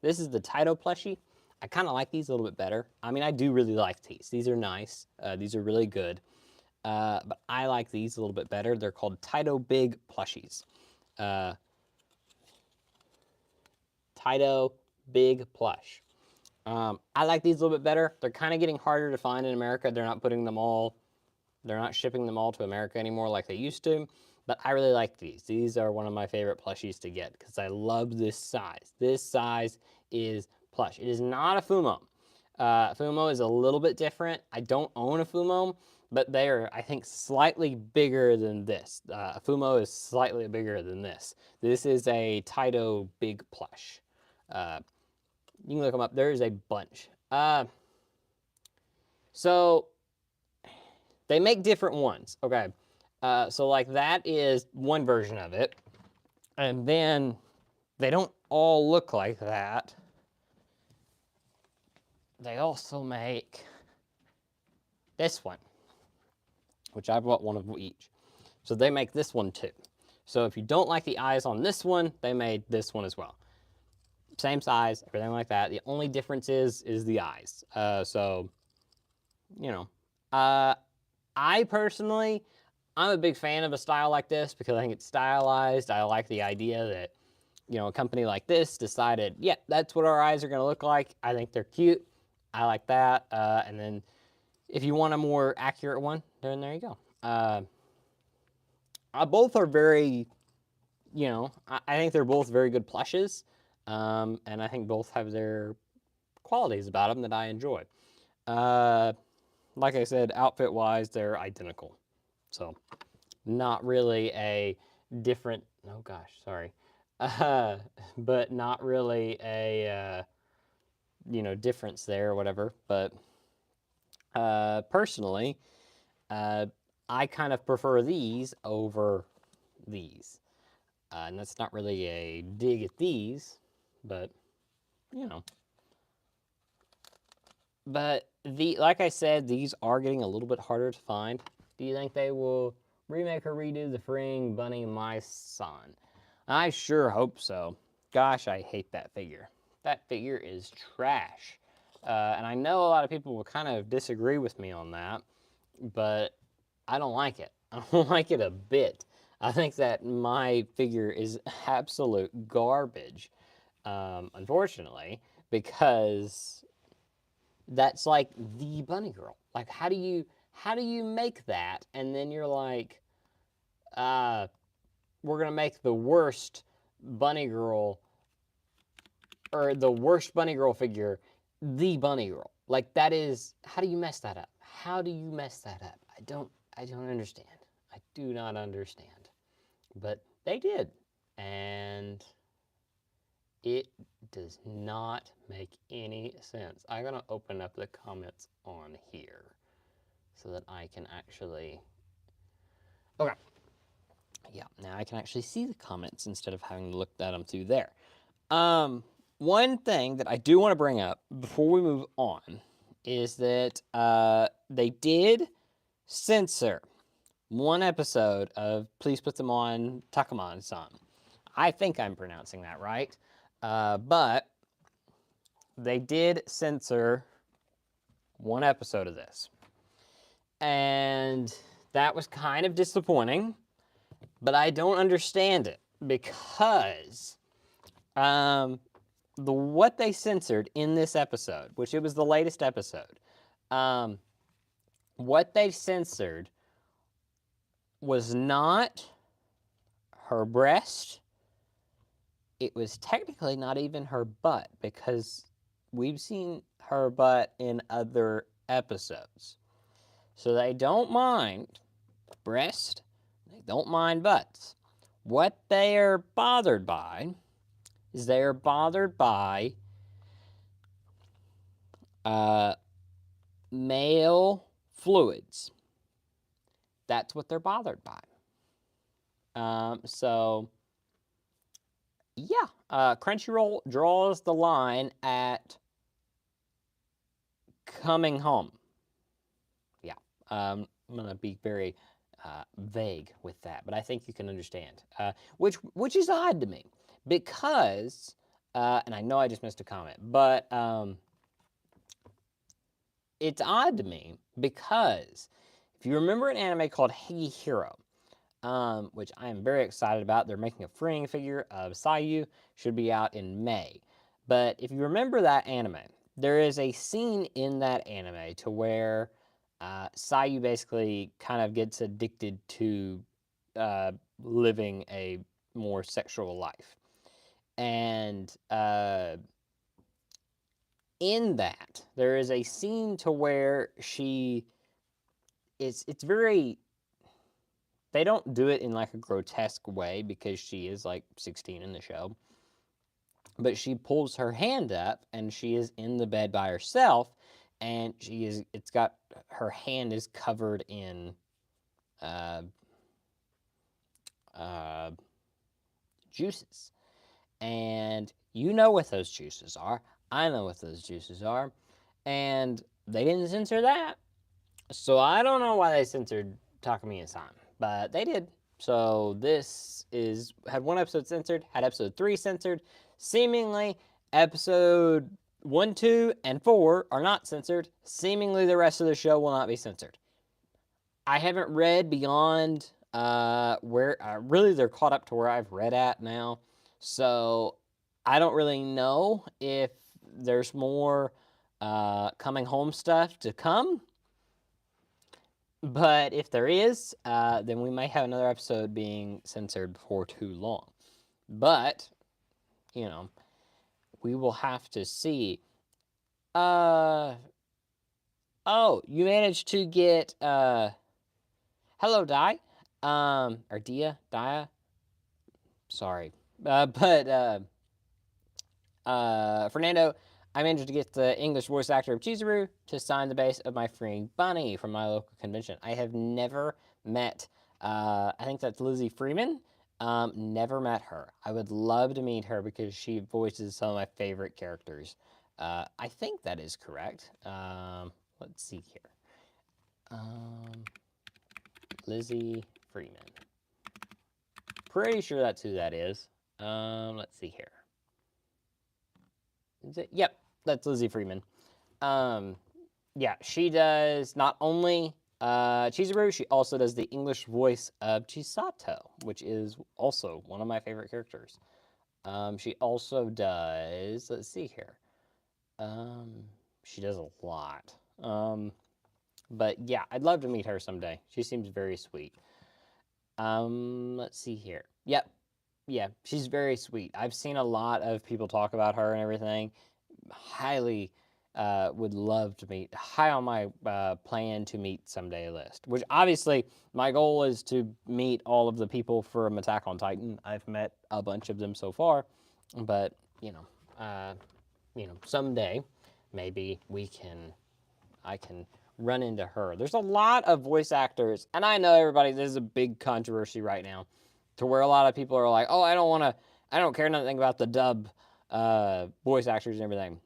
this is the Taito plushie. I kind of like these a little bit better. I mean, I do really like these. These are nice. These are really good. But I like these a little bit better. They're called Taito Big plushies. Taito Big plush. I like these a little bit better. They're kind of getting harder to find in America. They're not shipping them all to America anymore like they used to. But I really like these. These are one of my favorite plushies to get because I love this size. This size is plush. It is not a Fumo. Fumo is a little bit different. I don't own a Fumo, but they are, I think, slightly bigger than this. Fumo is slightly bigger than this. This is a Taito Big plush. You can look them up. There's a bunch. So they make different ones. Okay. So like that is one version of it. And then they don't all look like that. They also make this one, which I bought one of each. So they make this one too. So if you don't like the eyes on this one, they made this one as well. Same size, everything like that. The only difference is the eyes. So, you know. I personally, I'm a big fan of a style like this because I think it's stylized. I like the idea that, a company like this decided, yeah, that's what our eyes are going to look like. I think they're cute. I like that. And then if you want a more accurate one, then there you go. Both are very, I think they're both very good plushes. And I think both have their qualities about them that I enjoy. Like I said, outfit-wise, they're identical. So, not really a different, oh gosh, sorry. But not really a, difference there or whatever. But personally, I kind of prefer these over these. And that's not really a dig at these, but, But like I said, these are getting a little bit harder to find. Do you think they will remake or redo the Freeing Bunny My Son? I sure hope so. Gosh, I hate that figure. That figure is trash. And I know a lot of people will kind of disagree with me on that, but I don't like it. I don't like it a bit. I think that my figure is absolute garbage, unfortunately, because that's like the bunny girl. Like, how do you make that? And then you're like, we're gonna make the worst bunny girl or the worst bunny girl figure, the bunny girl. Like that is, how do you mess that up? How do you mess that up? I don't understand. I do not understand. But they did. And it does not make any sense. I'm going to open up the comments on here so that I can actually. Okay. Yeah, now I can actually see the comments instead of having to look at them through there. One thing that I do want to bring up before we move on is that they did censor one episode of Please Put Them On Takamon-san. I think I'm pronouncing that right. But they did censor one episode of this. And that was kind of disappointing, but I don't understand it because what they censored in this episode, which it was the latest episode, what they censored was not her breast. It was technically not even her butt because we've seen her butt in other episodes. So they don't mind breast, they don't mind butts. What they are bothered by is they are bothered by male fluids. That's what they're bothered by. So, yeah, Crunchyroll draws the line at coming home. Yeah, I'm going to be very vague with that, but I think you can understand. Which is odd to me because, and I know I just missed a comment, but it's odd to me because if you remember an anime called Hey Hero, which I am very excited about. They're making a freeing figure of Sayu. Should be out in May. But if you remember that anime, there is a scene in that anime to where Sayu basically kind of gets addicted to living a more sexual life. And in that, there is a scene to where it's very, they don't do it in like a grotesque way because she is like 16 in the show. But she pulls her hand up and she is in the bed by herself, and her hand is covered in juices. And you know what those juices are. I know what those juices are. And they didn't censor that. So I don't know why they censored Takamiya-san, but they did. So this had one episode censored, had episode 3 censored. Seemingly, episode 1, 2, and 4 are not censored. Seemingly, the rest of the show will not be censored. I haven't read beyond where really they're caught up to where I've read at now. So I don't really know if there's more coming home stuff to come. But if there is, then we might have another episode being censored before too long. But, you know, we will have to see. Oh, you managed to get, hello, Di. Or Dia, sorry. Fernando, I managed to get the English voice actor of Chizuru to sign the base of my freeing bunny from my local convention. I have never met, I think that's Lizzie Freeman. Never met her. I would love to meet her because she voices some of my favorite characters. I think that is correct. Let's see here. Lizzie Freeman. Pretty sure that's who that is. Let's see here. Is it? Yep, that's Lizzie Freeman. Yeah, she does not only Chizuru, she also does the English voice of Chisato, which is also one of my favorite characters. She also does, let's see here. She does a lot. But yeah, I'd love to meet her someday. She seems very sweet. Let's see here. Yep. yeah, she's very sweet. I've seen a lot of people talk about her and everything. Highly would love to meet. High on my plan to meet someday list. Which obviously my goal is to meet all of the people from Attack on Titan. I've met a bunch of them so far, but someday maybe I can run into her. There's a lot of voice actors, and I know everybody. There's a big controversy right now, to where a lot of people are like, "Oh, I don't care nothing about the dub voice actors and everything."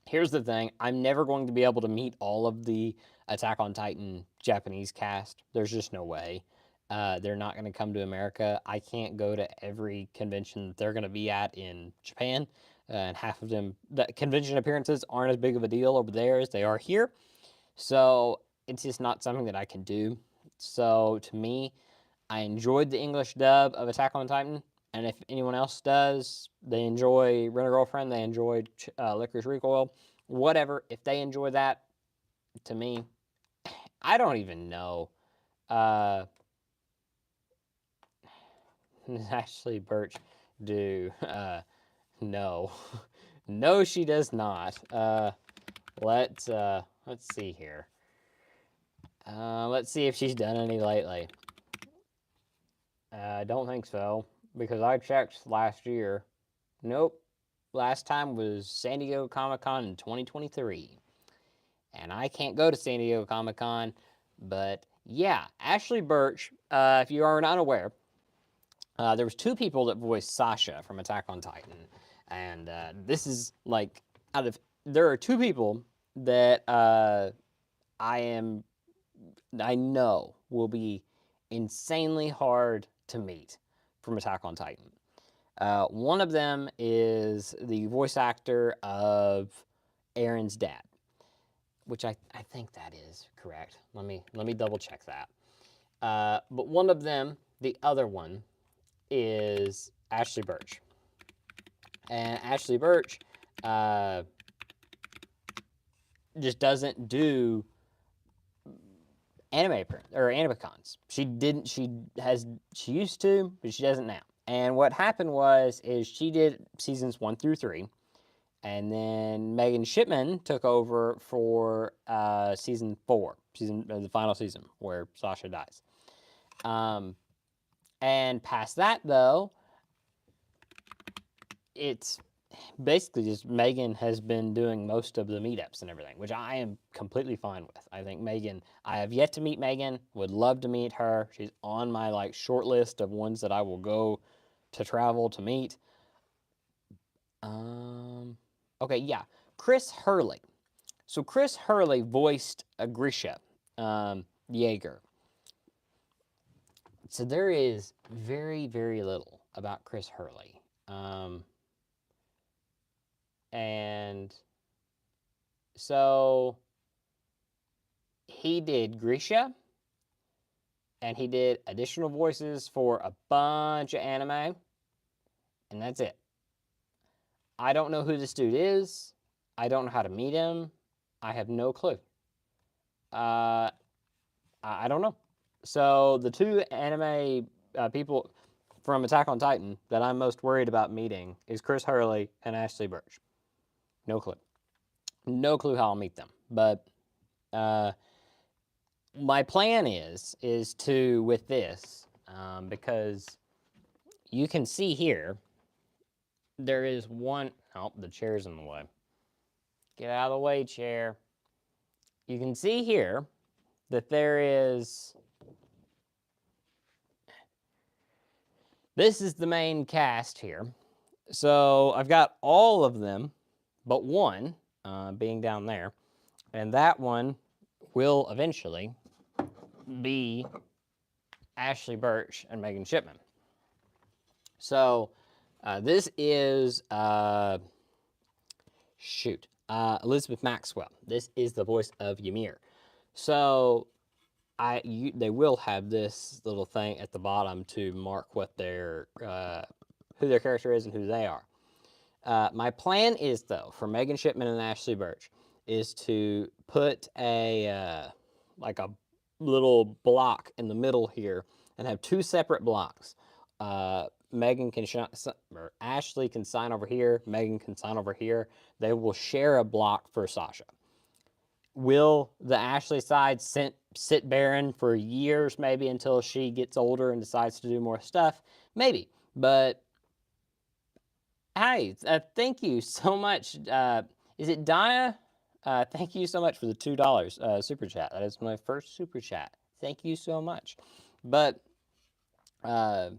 Here's the thing: I'm never going to be able to meet all of the Attack on Titan Japanese cast. There's just no way. They're not going to come to America. I can't go to every convention that they're going to be at in Japan, and half of them, the convention appearances aren't as big of a deal over there as they are here. So it's just not something that I can do. So to me, I enjoyed the English dub of Attack on Titan, and if anyone else does, they enjoy Rent a Girlfriend, they enjoyed Licorice Recoil, whatever. If they enjoy that, to me, I don't even know. Uh, Ashley Birch do? No, no, she does not. Let's see here. Let's see if she's done any lately. I don't think so, because I checked last year. Nope. Last time was San Diego Comic Con in 2023. And I can't go to San Diego Comic Con, but yeah, Ashley Birch, if you are not aware, there was two people that voiced Sasha from Attack on Titan. And this is like, there are two people that I know will be insanely hard to meet from Attack on Titan. One of them is the voice actor of Aaron's dad, which I think that is correct. Let me double check that. But one of them, the other one, is Ashley Birch, and Ashley Birch just doesn't do anime or animacons. She didn't. She used to, but she doesn't now. And what happened is she did seasons 1 through 3, and then Megan Shipman took over for season 4, the final season where Sasha dies. And past that though, it's basically just Megan has been doing most of the meetups and everything, which I am completely fine with. I think Megan, I have yet to meet Megan, would love to meet her. She's on my short list of ones that I will go to travel to meet. Okay, yeah, Chris Hurley. So Chris Hurley voiced Grisha Yeager. So there is very, very little about Chris Hurley. And so he did Grisha, and he did additional voices for a bunch of anime, and that's it. I don't know who this dude is. I don't know how to meet him. I have no clue. I don't know. So the two anime people from Attack on Titan that I'm most worried about meeting is Chris Hurley and Ashley Birch. No clue. No clue how I'll meet them. But my plan is to, with this, because you can see here, there is one, oh, the chair's in the way. Get out of the way, chair. You can see here that there is, this is the main cast here. So I've got all of them, but one being down there. And that one will eventually be Ashley Birch and Megan Shipman. So this is, Elizabeth Maxwell. This is the voice of Ymir. So they will have this little thing at the bottom to mark what their who their character is and who they are. My plan is, though, for Megan Shipman and Ashley Birch, is to put a little block in the middle here and have two separate blocks. Megan can or Ashley can sign over here, Megan can sign over here. They will share a block for Sasha. Will the Ashley side sit barren for years, maybe until she gets older and decides to do more stuff? Maybe. But hey, thank you so much. Is it Dia? Thank you so much for the $2 super chat. That is my first super chat. Thank you so much. But uh,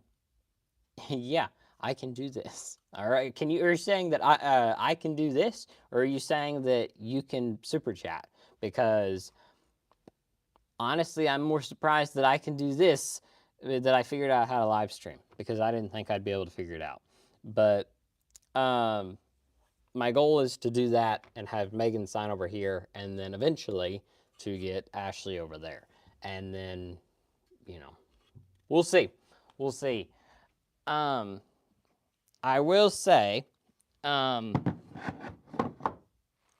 yeah, I can do this. All right. Are you saying that I can do this, or are you saying that you can super chat? Because honestly, I'm more surprised that I can do this, that I figured out how to live stream, because I didn't think I'd be able to figure it out. But my goal is to do that and have Megan sign over here, and then eventually to get Ashley over there. And then, we'll see. We'll see. I will say, while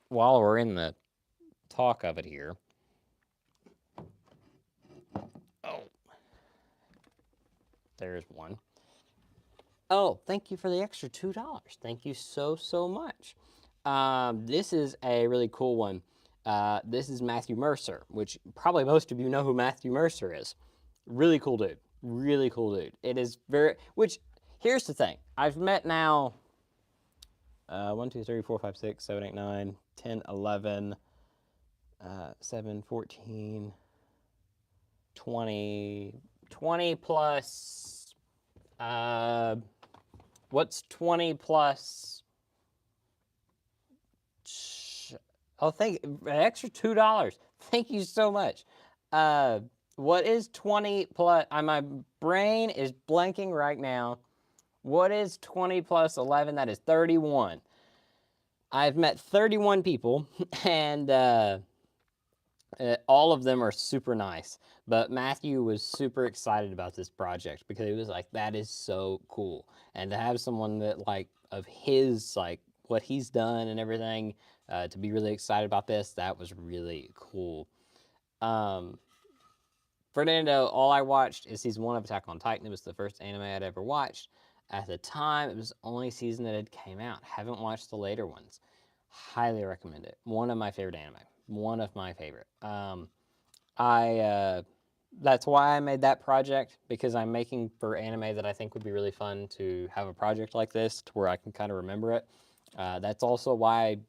we're in the talk of it here, oh, there's one. Oh, thank you for the extra $2. Thank you so much. This is a really cool one. This is Matthew Mercer, which probably most of you know who Matthew Mercer is. Really cool dude. Really cool dude. It is which, here's the thing. I've met now 1, 2, 3, 4, 5, 6, 7, 8, 9, 10, 11, 7, 14, 20 plus, what's 20 plus? Oh, thank you. An extra $2. Thank you so much. What is 20 plus? My brain is blanking right now. What is 20 plus 11? That is 31. I've met 31 people, and all of them are super nice. But Matthew was super excited about this project because he was like, that is so cool. And to have someone that, like, of his, like, what he's done and everything, to be really excited about this, that was really cool. Fernando, all I watched is season 1 of Attack on Titan. It was the first anime I'd ever watched. At the time, it was the only season that had came out. Haven't watched the later ones. Highly recommend it. One of my favorite anime. One of my favorite. That's why I made that project, because I'm making for anime that I think would be really fun to have a project like this to where I can kind of remember it. That's also why I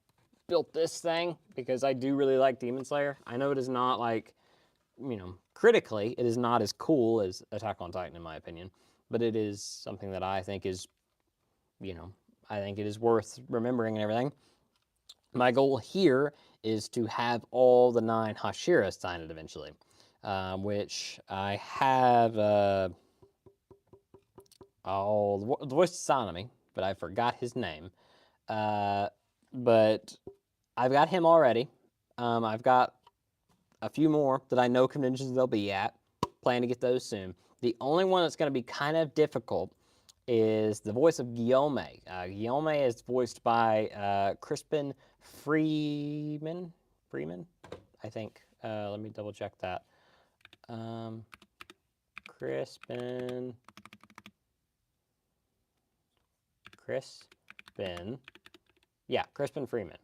built this thing, because I do really like Demon Slayer. I know it is not like, critically, it is not as cool as Attack on Titan in my opinion, but it is something that I think is, I think it is worth remembering and everything. My goal here is to have all the 9 Hashiras signed eventually, which I have, the voice of Sanami, but I forgot his name. But I've got him already. I've got a few more that I know conventions they'll be at. Plan to get those soon. The only one that's going to be kind of difficult is the voice of Guillaume. Guillaume is voiced by Crispin Freeman, I think. Let me double check that. Crispin. Yeah, Crispin Freeman.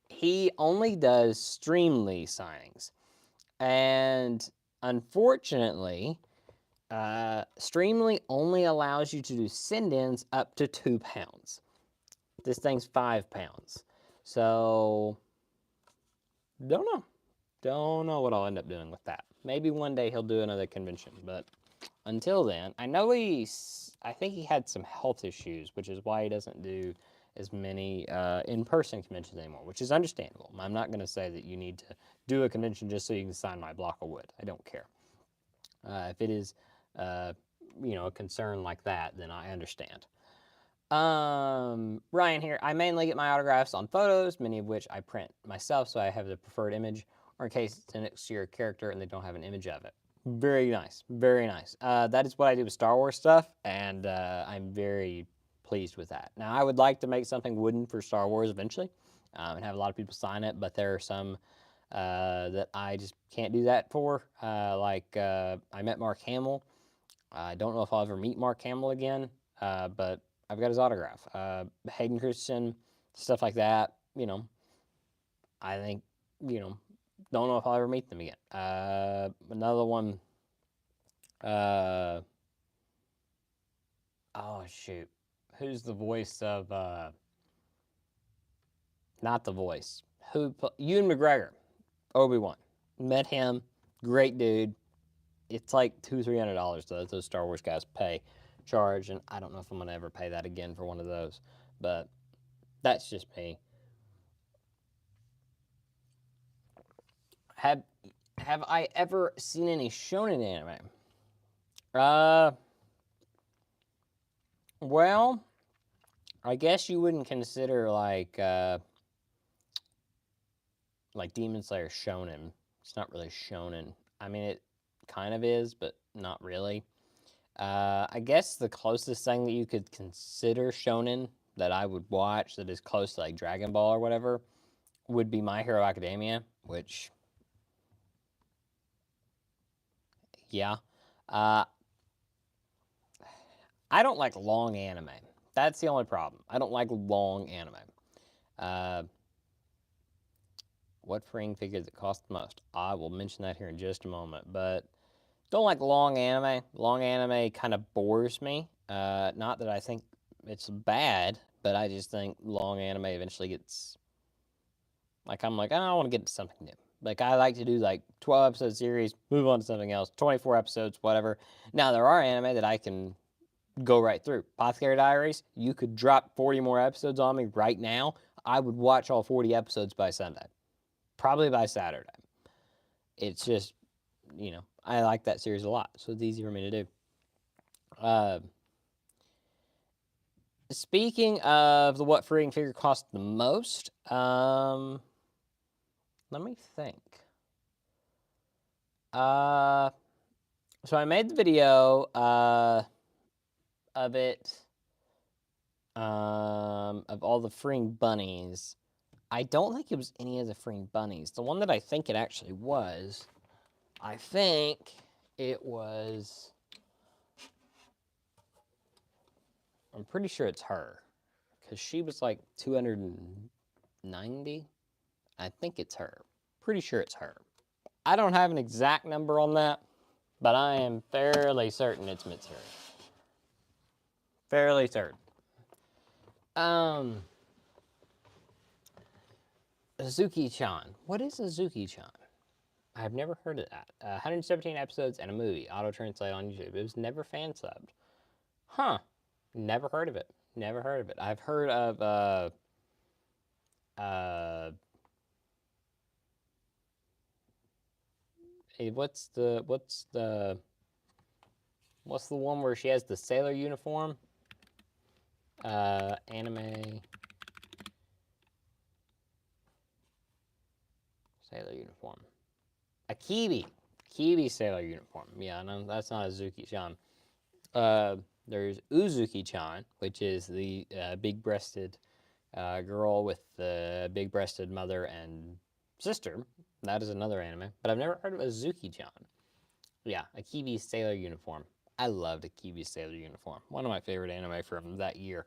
He only does Streamly signings. And unfortunately, Streamly only allows you to do send-ins up to 2 pounds. This thing's 5 pounds. So, don't know what I'll end up doing with that. Maybe one day he'll do another convention, but until then, I think he had some health issues, which is why he doesn't do as many in-person conventions anymore, which is understandable. I'm not going to say that you need to do a convention just so you can sign my block of wood. I don't care. If it is, a concern like that, then I understand. Ryan here. I mainly get my autographs on photos, many of which I print myself, so I have the preferred image, or in case it's next to your character and they don't have an image of it. Very nice. Very nice. That is what I do with Star Wars stuff, and I'm very pleased with that. Now, I would like to make something wooden for Star Wars eventually, and have a lot of people sign it, but there are some that I just can't do that for. I met Mark Hamill I don't know if I'll ever meet Mark Hamill again, but I've got his autograph. Hayden Christensen, stuff like that. I think, don't know if I'll ever meet them again. Another one. Uh, oh shoot, who's the voice of? Not the voice. Ewan McGregor, Obi-Wan. Met him, great dude. It's like $200-300 those Star Wars guys charge, and I don't know if I'm gonna ever pay that again for one of those. But that's just me. Have I ever seen any shonen anime? Well, I guess you wouldn't consider like Demon Slayer shonen. It's not really shonen. I mean, it kind of is, but not really. I guess the closest thing that you could consider shonen that I would watch that is close to like Dragon Ball or whatever would be My Hero Academia, which, yeah. Uh, I don't like long anime. That's the only problem. I don't like long anime. Uh, what Fring figures it cost the most? I will mention that here in just a moment, but don't like long anime. Long anime kind of bores me. Not that I think it's bad, but I just think long anime eventually gets like I'm like, oh, I want to get to something new. Like I like to do like 12 episode series, move on to something else, 24 episodes, whatever. Now there are anime that I can go right through. Apothecary Diaries, you could drop 40 more episodes on me right now. I would watch all 40 episodes by Sunday, probably by Saturday. It's just, I like that series a lot, so it's easy for me to do. Speaking of the what freeing figure cost the most, let me think. So I made the video of it, of all the freeing bunnies. I don't think it was any of the freeing bunnies. The one that I think it actually was, I think it was, I'm pretty sure it's her, because she was like 290. I think it's her. Pretty sure it's her. I don't have an exact number on that, but I am fairly certain it's Mitsuru. Fairly certain. Azuki-chan. What is Azuki-chan? I've never heard of that. 117 episodes and a movie. Auto-translate on YouTube. It was never fan-subbed. Huh. Never heard of it. Never heard of it. I've heard of, what's the one where she has the sailor uniform? Anime sailor uniform. A Kibi sailor uniform. Yeah, no, that's not Azuki-chan. There's Uzuki-chan, which is the big-breasted girl with the big-breasted mother and sister. That is another anime, but I've never heard of Azuki-chan. Yeah, a Kibi sailor uniform. I loved a Kibi sailor uniform. One of my favorite anime from that year.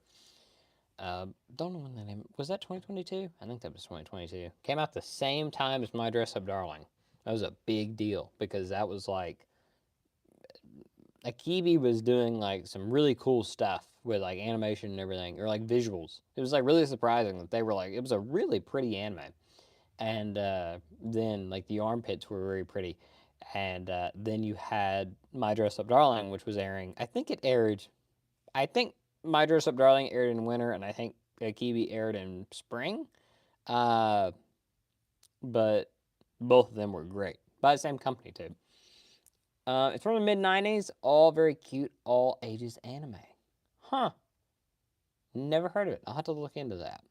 Don't know when that name was. That 2022? I think that was 2022. Came out the same time as My Dress Up Darling. That was a big deal because that was like Akibi was doing like some really cool stuff with like animation and everything, or like visuals. It was like really surprising that they were like it was a really pretty anime, and then like the armpits were very pretty, and then you had My Dress Up Darling, which was airing. I think it aired. I think My Dress Up Darling aired in winter, and I think Akibi aired in spring. But both of them were great by the same company too. It's from the mid 90s, all very cute, all ages anime. Huh. Never heard of it. I'll have to look into that.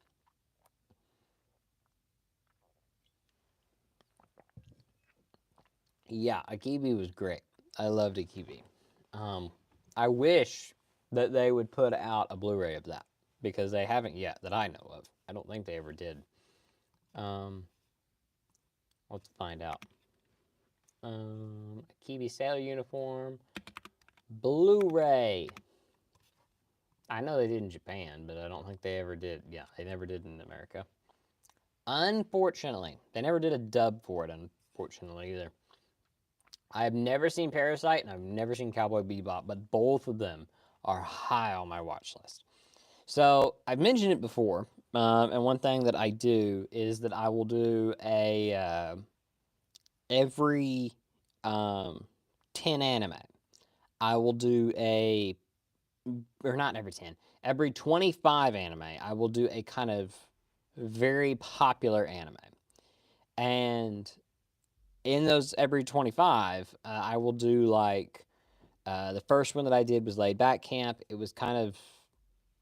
Yeah, Akibi was great. I loved Akibi. I wish that they would put out a Blu-ray of that because they haven't yet that I know of. I don't think they ever did. Let's find out. Akibi sailor uniform, Blu-ray. I know they did in Japan, but I don't think they ever did. Yeah, they never did in America. Unfortunately, they never did a dub for it, unfortunately, either. I've never seen Parasite and I've never seen Cowboy Bebop, but both of them are high on my watch list. So I've mentioned it before, and one thing that I do is that I will do a every 10 anime. I will do a, or not every 10, every 25 anime, I will do a kind of very popular anime. And in those every 25, I will do like the first one that I did was Laid Back Camp. It was kind of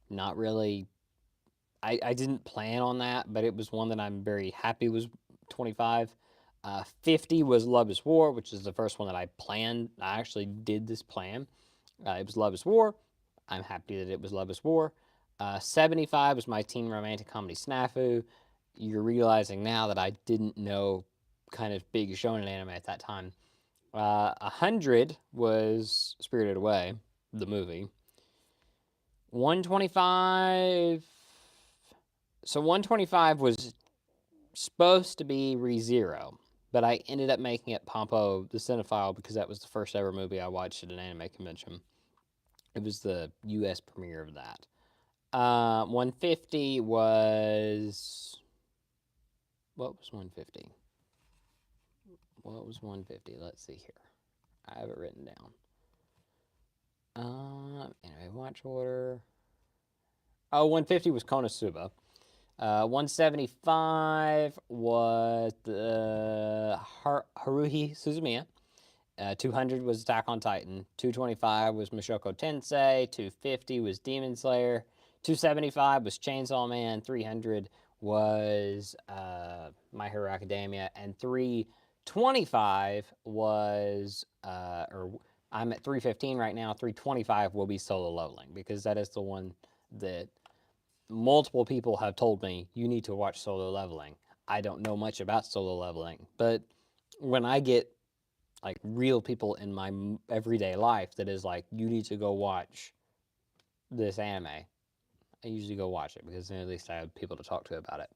not really, I didn't plan on that, but it was one that I'm very happy was 25. 50 was Love is War, which is the first one that I planned. I actually did this plan. It was Love is War. I'm happy that it was Love is War. 75 was my teen romantic comedy Snafu. You're realizing now that I didn't know kind of big shonen anime at that time. 100 was Spirited Away, the movie. 125. So 125 was supposed to be ReZero, but I ended up making it Pompo the Cinephile because that was the first ever movie I watched at an anime convention. It was the U.S. premiere of that. 150 was. What was 150? What was 150? Let's see here. I have it written down. Anime watch order. Oh, 150 was Konosuba. 175 was the Haruhi Suzumiya. 200 was Attack on Titan. 225 was Mushoku Tensei. 250 was Demon Slayer. 275 was Chainsaw Man. 300 was My Hero Academia. And 325 was, or I'm at 315 right now. 325 will be Solo Leveling because that is the one that multiple people have told me you need to watch Solo Leveling. I don't know much about Solo Leveling, but when I get like real people in my everyday life that is like, you need to go watch this anime, I usually go watch it because then at least I have people to talk to about it.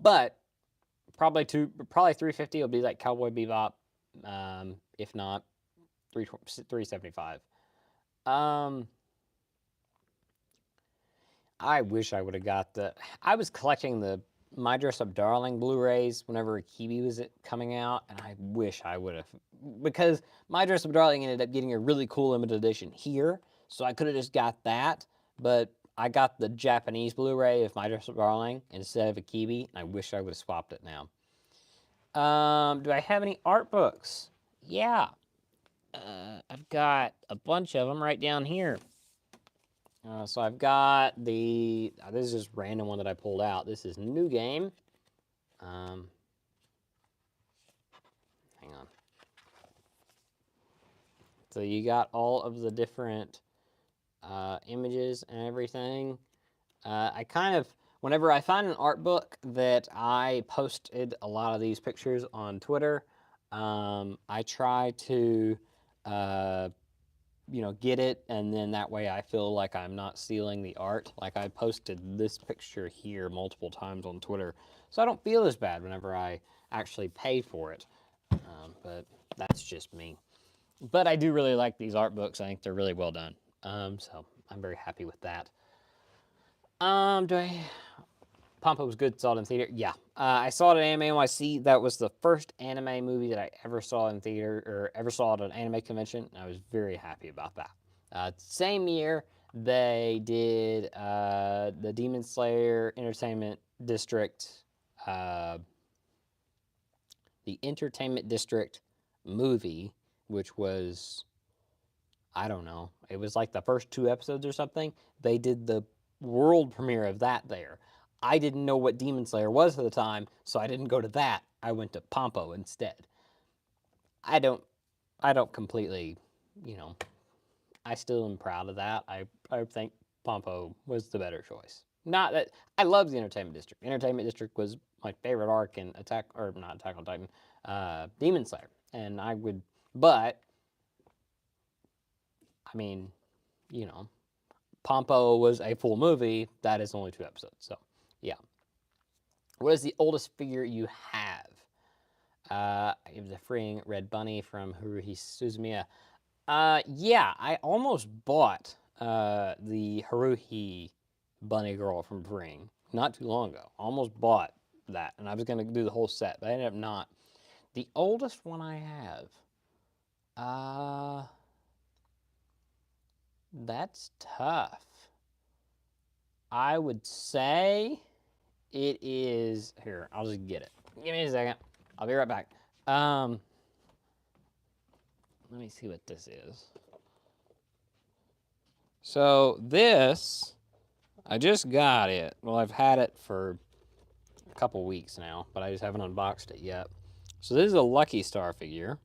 But probably 350 will be like Cowboy Bebop, if not 375. I wish I would have got the. I was collecting the My Dress Up Darling Blu-rays whenever Kiwi was coming out, and I wish I would have, because My Dress Up Darling ended up getting a really cool limited edition here, so I could have just got that, but I got the Japanese Blu-ray of My Dress Up Darling instead of a Kiwi, and I wish I would have swapped it now. Do I have any art books? Yeah, I've got a bunch of them right down here. So I've got the, this is just random one that I pulled out. This is New Game. Hang on. So you got all of the different images and everything. I kind of, whenever I find an art book that I posted a lot of these pictures on Twitter, I try to get it, and then that way I feel like I'm not stealing the art. Like I posted this picture here multiple times on Twitter, so I don't feel as bad whenever I actually pay for it. But that's just me. But I do really like these art books. I think they're really well done. So I'm very happy with that. Pompo was good. Saw it in theater. Yeah, I saw it at Anime NYC. That was the first anime movie that I ever saw in theater or ever saw at an anime convention. And I was very happy about that. Same year, they did the Demon Slayer Entertainment District, the Entertainment District movie, which was, I don't know, it was like the first 2 episodes or something. They did the world premiere of that there. I didn't know what Demon Slayer was at the time, so I didn't go to that. I went to Pompo instead. I don't completely, I still am proud of that. I think Pompo was the better choice. Not that I love the Entertainment District. Entertainment District was my favorite arc in not Attack on Titan, Demon Slayer, and I would, but I mean, you know, Pompo was a full movie. That is only 2 episodes. So, yeah. What is the oldest figure you have? It was a freeing red bunny from Haruhi Suzumiya. Yeah, I almost bought the Haruhi bunny girl from Bring not too long ago. Almost bought that, and I was gonna do the whole set, but I ended up not. The oldest one I have, uh, that's tough. I would say it is here. I'll just get it. Give me a second. I'll be right back. Let me see what this is. So this, I just got it. Well, I've had it for a couple weeks now, but I just haven't unboxed it yet. So this is a Lucky Star figure.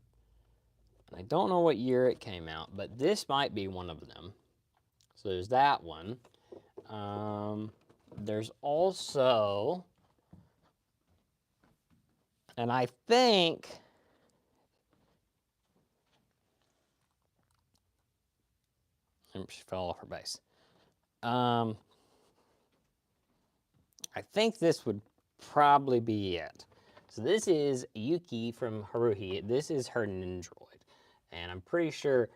I don't know what year it came out, but this might be one of them. So there's that one. There's also, and I think, she fell off her base. I think this would probably be it. So this is Yuki from Haruhi. This is her Nindroid. And I'm pretty sure,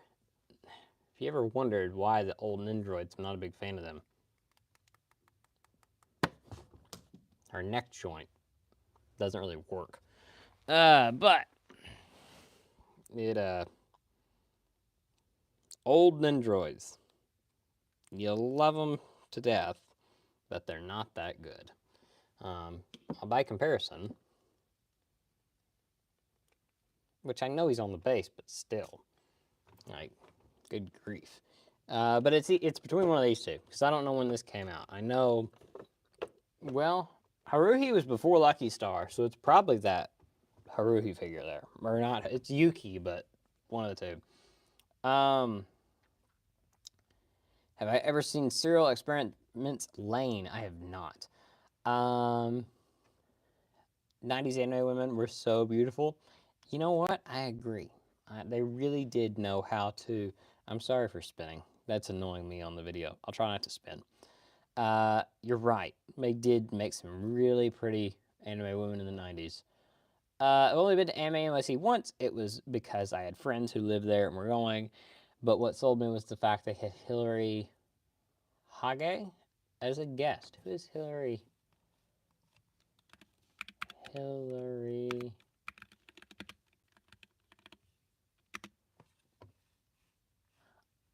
if you ever wondered why the old Nindroids, I'm not a big fan of them. Her neck joint doesn't really work. But it, old Nindroids. You love them to death, but they're not that good. By comparison, which I know he's on the base, but still, like, good grief. But it's between one of these two, because I don't know when this came out. I know, well, Haruhi was before Lucky Star, so it's probably that Haruhi figure there. Or not, it's Yuki, but one of the two. Have I ever seen Serial Experiments Lane? I have not. 90s anime women were so beautiful. You know what? I agree. They really did know how to. I'm sorry for spinning. That's annoying me on the video. I'll try not to spin. You're right. They did make some really pretty anime women in the 90s. I've only been to Anime NYC once. It was because I had friends who lived there and were going. But what sold me was the fact they had Hillary Hage as a guest. Who is Hillary? Hillary.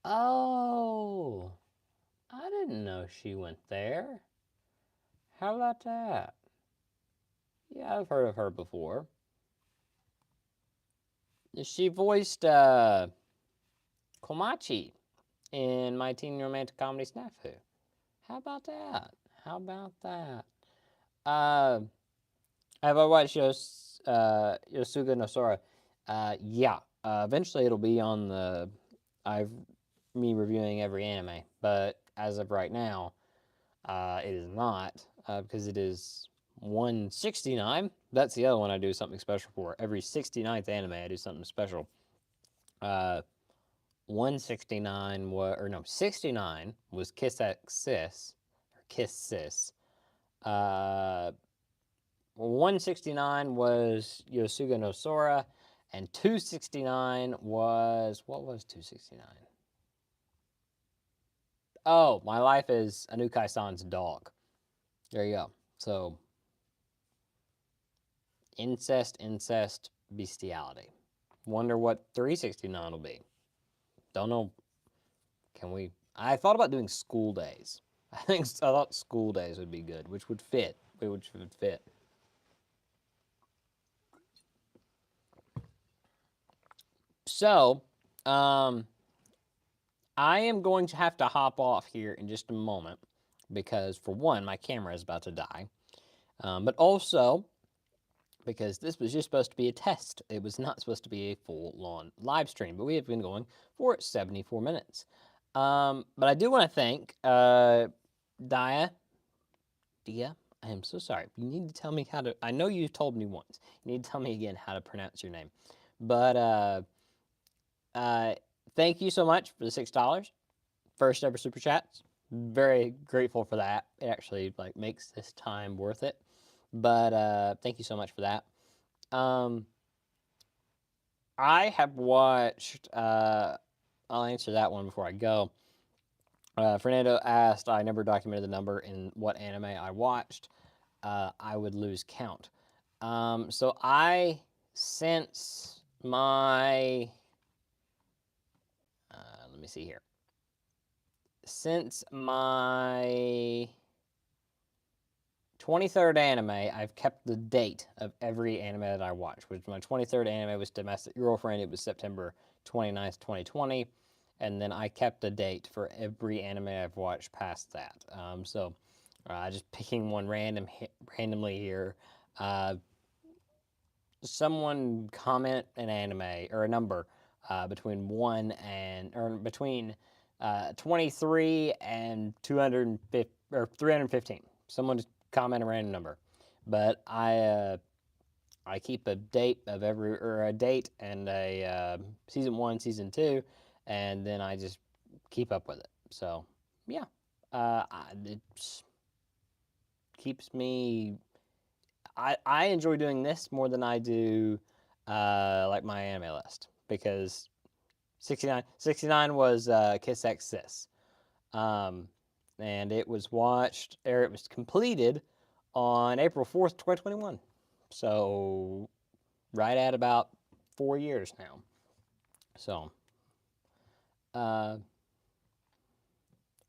Oh, I didn't know she went there. How about that? Yeah, I've heard of her before. She voiced Komachi in My Teen Romantic Comedy Snafu. How about that? How about that? Have I watched Yosuga no Sora? Yeah. Eventually it'll be on the me reviewing every anime, but as of right now, it is not because it is 169. That's the other one I do something special for. Every 69th anime, I do something special. 169 was, or no, 69 was Kiss X Sis, or Kiss Sis. 169 was Yosuga no Sora, and 269 was, what was 269? Oh, My Life is Anukai-san's Dog. There you go. So, incest, bestiality. Wonder what 369 will be. Don't know. Can we? I thought about doing School Days. I thought School Days would be good, which would fit. Which would fit. So, I am going to have to hop off here in just a moment because, for one, my camera is about to die. But also, because this was just supposed to be a test. It was not supposed to be a full-on live stream, but we have been going for 74 minutes. But I do want to thank Dia. I am so sorry. You need to tell me how to. I know you told me once. You need to tell me again how to pronounce your name. But thank you so much for the $6. First ever super chats. Very grateful for that. It actually like makes this time worth it. But thank you so much for that. Um, I have watched. I'll answer that one before I go. Fernando asked, I never documented the number in what anime I watched. I would lose count. So I, since my, let me see here. Since my 23rd anime, I've kept the date of every anime that I watched, which my 23rd anime was Domestic Girlfriend. It was September 29th, 2020. And then I kept a date for every anime I've watched past that. Just picking one randomly here. Uh, Someone comment an anime or a number between 23 and 250 or 315. Someone just comment a random number, but I keep a date of a date and a season 1, season 2, and then I just keep up with it. So yeah, it keeps me. I enjoy doing this more than I do like my anime list, because 69 was Kiss X Sis. Um, and it was it was completed on April 4th, 2021. So, right at about 4 years now. So, uh,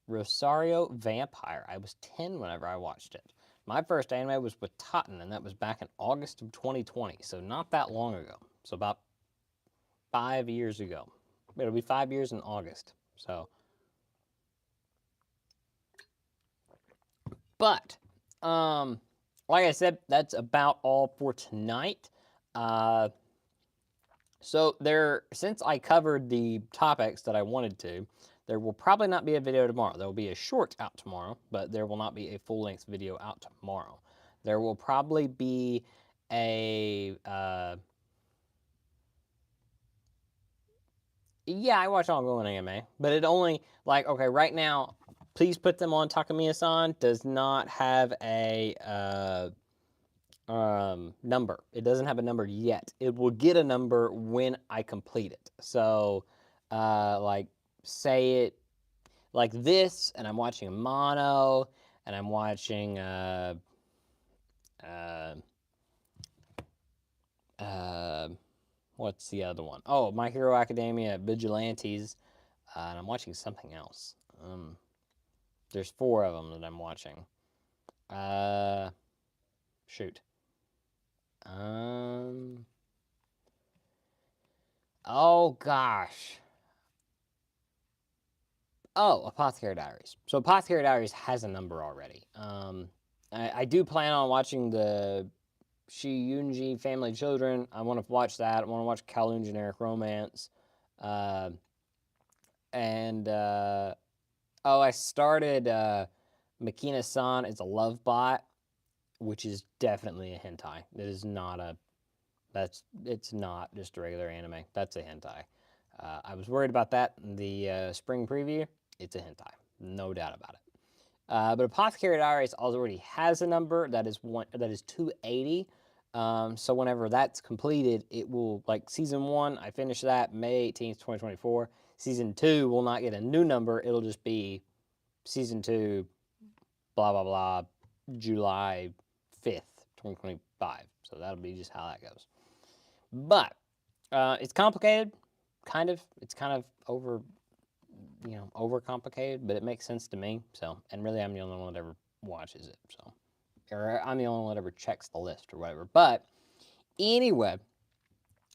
Rosario Vampire. I was 10 whenever I watched it. My first anime was with Totten, and that was back in August of 2020. So, not that long ago. So, about 5 years ago. It'll be 5 years in August. So, but like I said, that's about all for tonight. Uh, since I covered the topics that I wanted to, there will probably not be a video tomorrow. There will be a short out tomorrow, but there will not be a full-length video out tomorrow. There will probably be a yeah, I watch ongoing anime, but it only okay right now. Please put them on. Takamiya-san does not have a number. It doesn't have a number yet. It will get a number when I complete it. So, like, say it like this, and I'm watching a mono, and I'm watching uh, uh, what's the other one? Oh, My Hero Academia Vigilantes, and I'm watching something else. There's 4 of them that I'm watching. Shoot. Oh gosh. Oh, Apothecary Diaries. So Apothecary Diaries has a number already. I do plan on watching the Shiyunji Family Children. I want to watch that. I want to watch Kowloon Generic Romance. Uh, and I started Makina-san. It's a love bot, which is definitely a hentai. It is not a. It's not just a regular anime. That's a hentai. I was worried about that in the spring preview. It's a hentai, no doubt about it. But Apothecary Diaries already has a number that is 280. So whenever that's completed, it will, like, season 1. I finished that May 18th, 2024. Season 2 will not get a new number. It'll just be season 2, blah blah blah, July 5th, 2025. So that'll be just how that goes. But it's complicated, kind of. It's kind of overcomplicated, but it makes sense to me. So, and really, I'm the only one that ever watches it. So, or I'm the only one that ever checks the list or whatever. But anyway,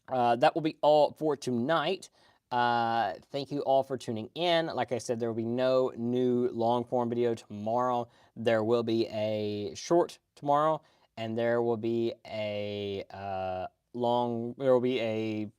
that will be all for tonight. Thank you all for tuning in. Like I said, there will be no new long form video tomorrow. There will be a short tomorrow, and there will be a there will be a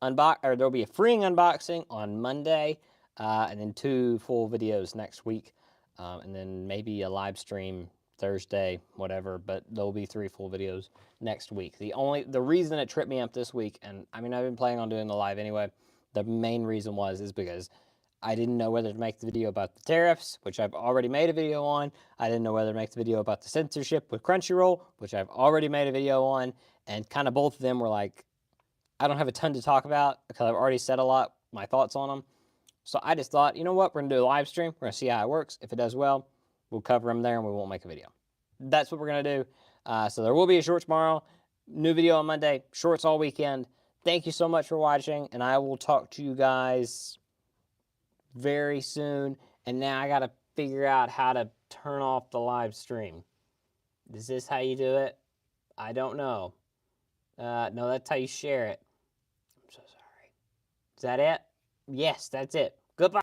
there'll be a freeing unboxing on Monday, and then 2 full videos next week, and then maybe a live stream Thursday, whatever. But there'll be 3 full videos next week. The reason it tripped me up this week, and I mean I've been planning on doing the live anyway, The main reason is because I didn't know whether to make the video about the tariffs, which I've already made a video on. I didn't know whether to make the video about the censorship with Crunchyroll, which I've already made a video on. And kind of both of them were like, I don't have a ton to talk about because I've already said a lot, my thoughts on them. So I just thought, you know what, we're going to do a live stream. We're going to see how it works. If it does well, we'll cover them there and we won't make a video. That's what we're going to do. So there will be a short tomorrow, new video on Monday, shorts all weekend. Thank you so much for watching, and I will talk to you guys very soon. And now I got to figure out how to turn off the live stream. Is this how you do it? I don't know. No, that's how you share it. I'm so sorry. Is that it? Yes, that's it. Goodbye.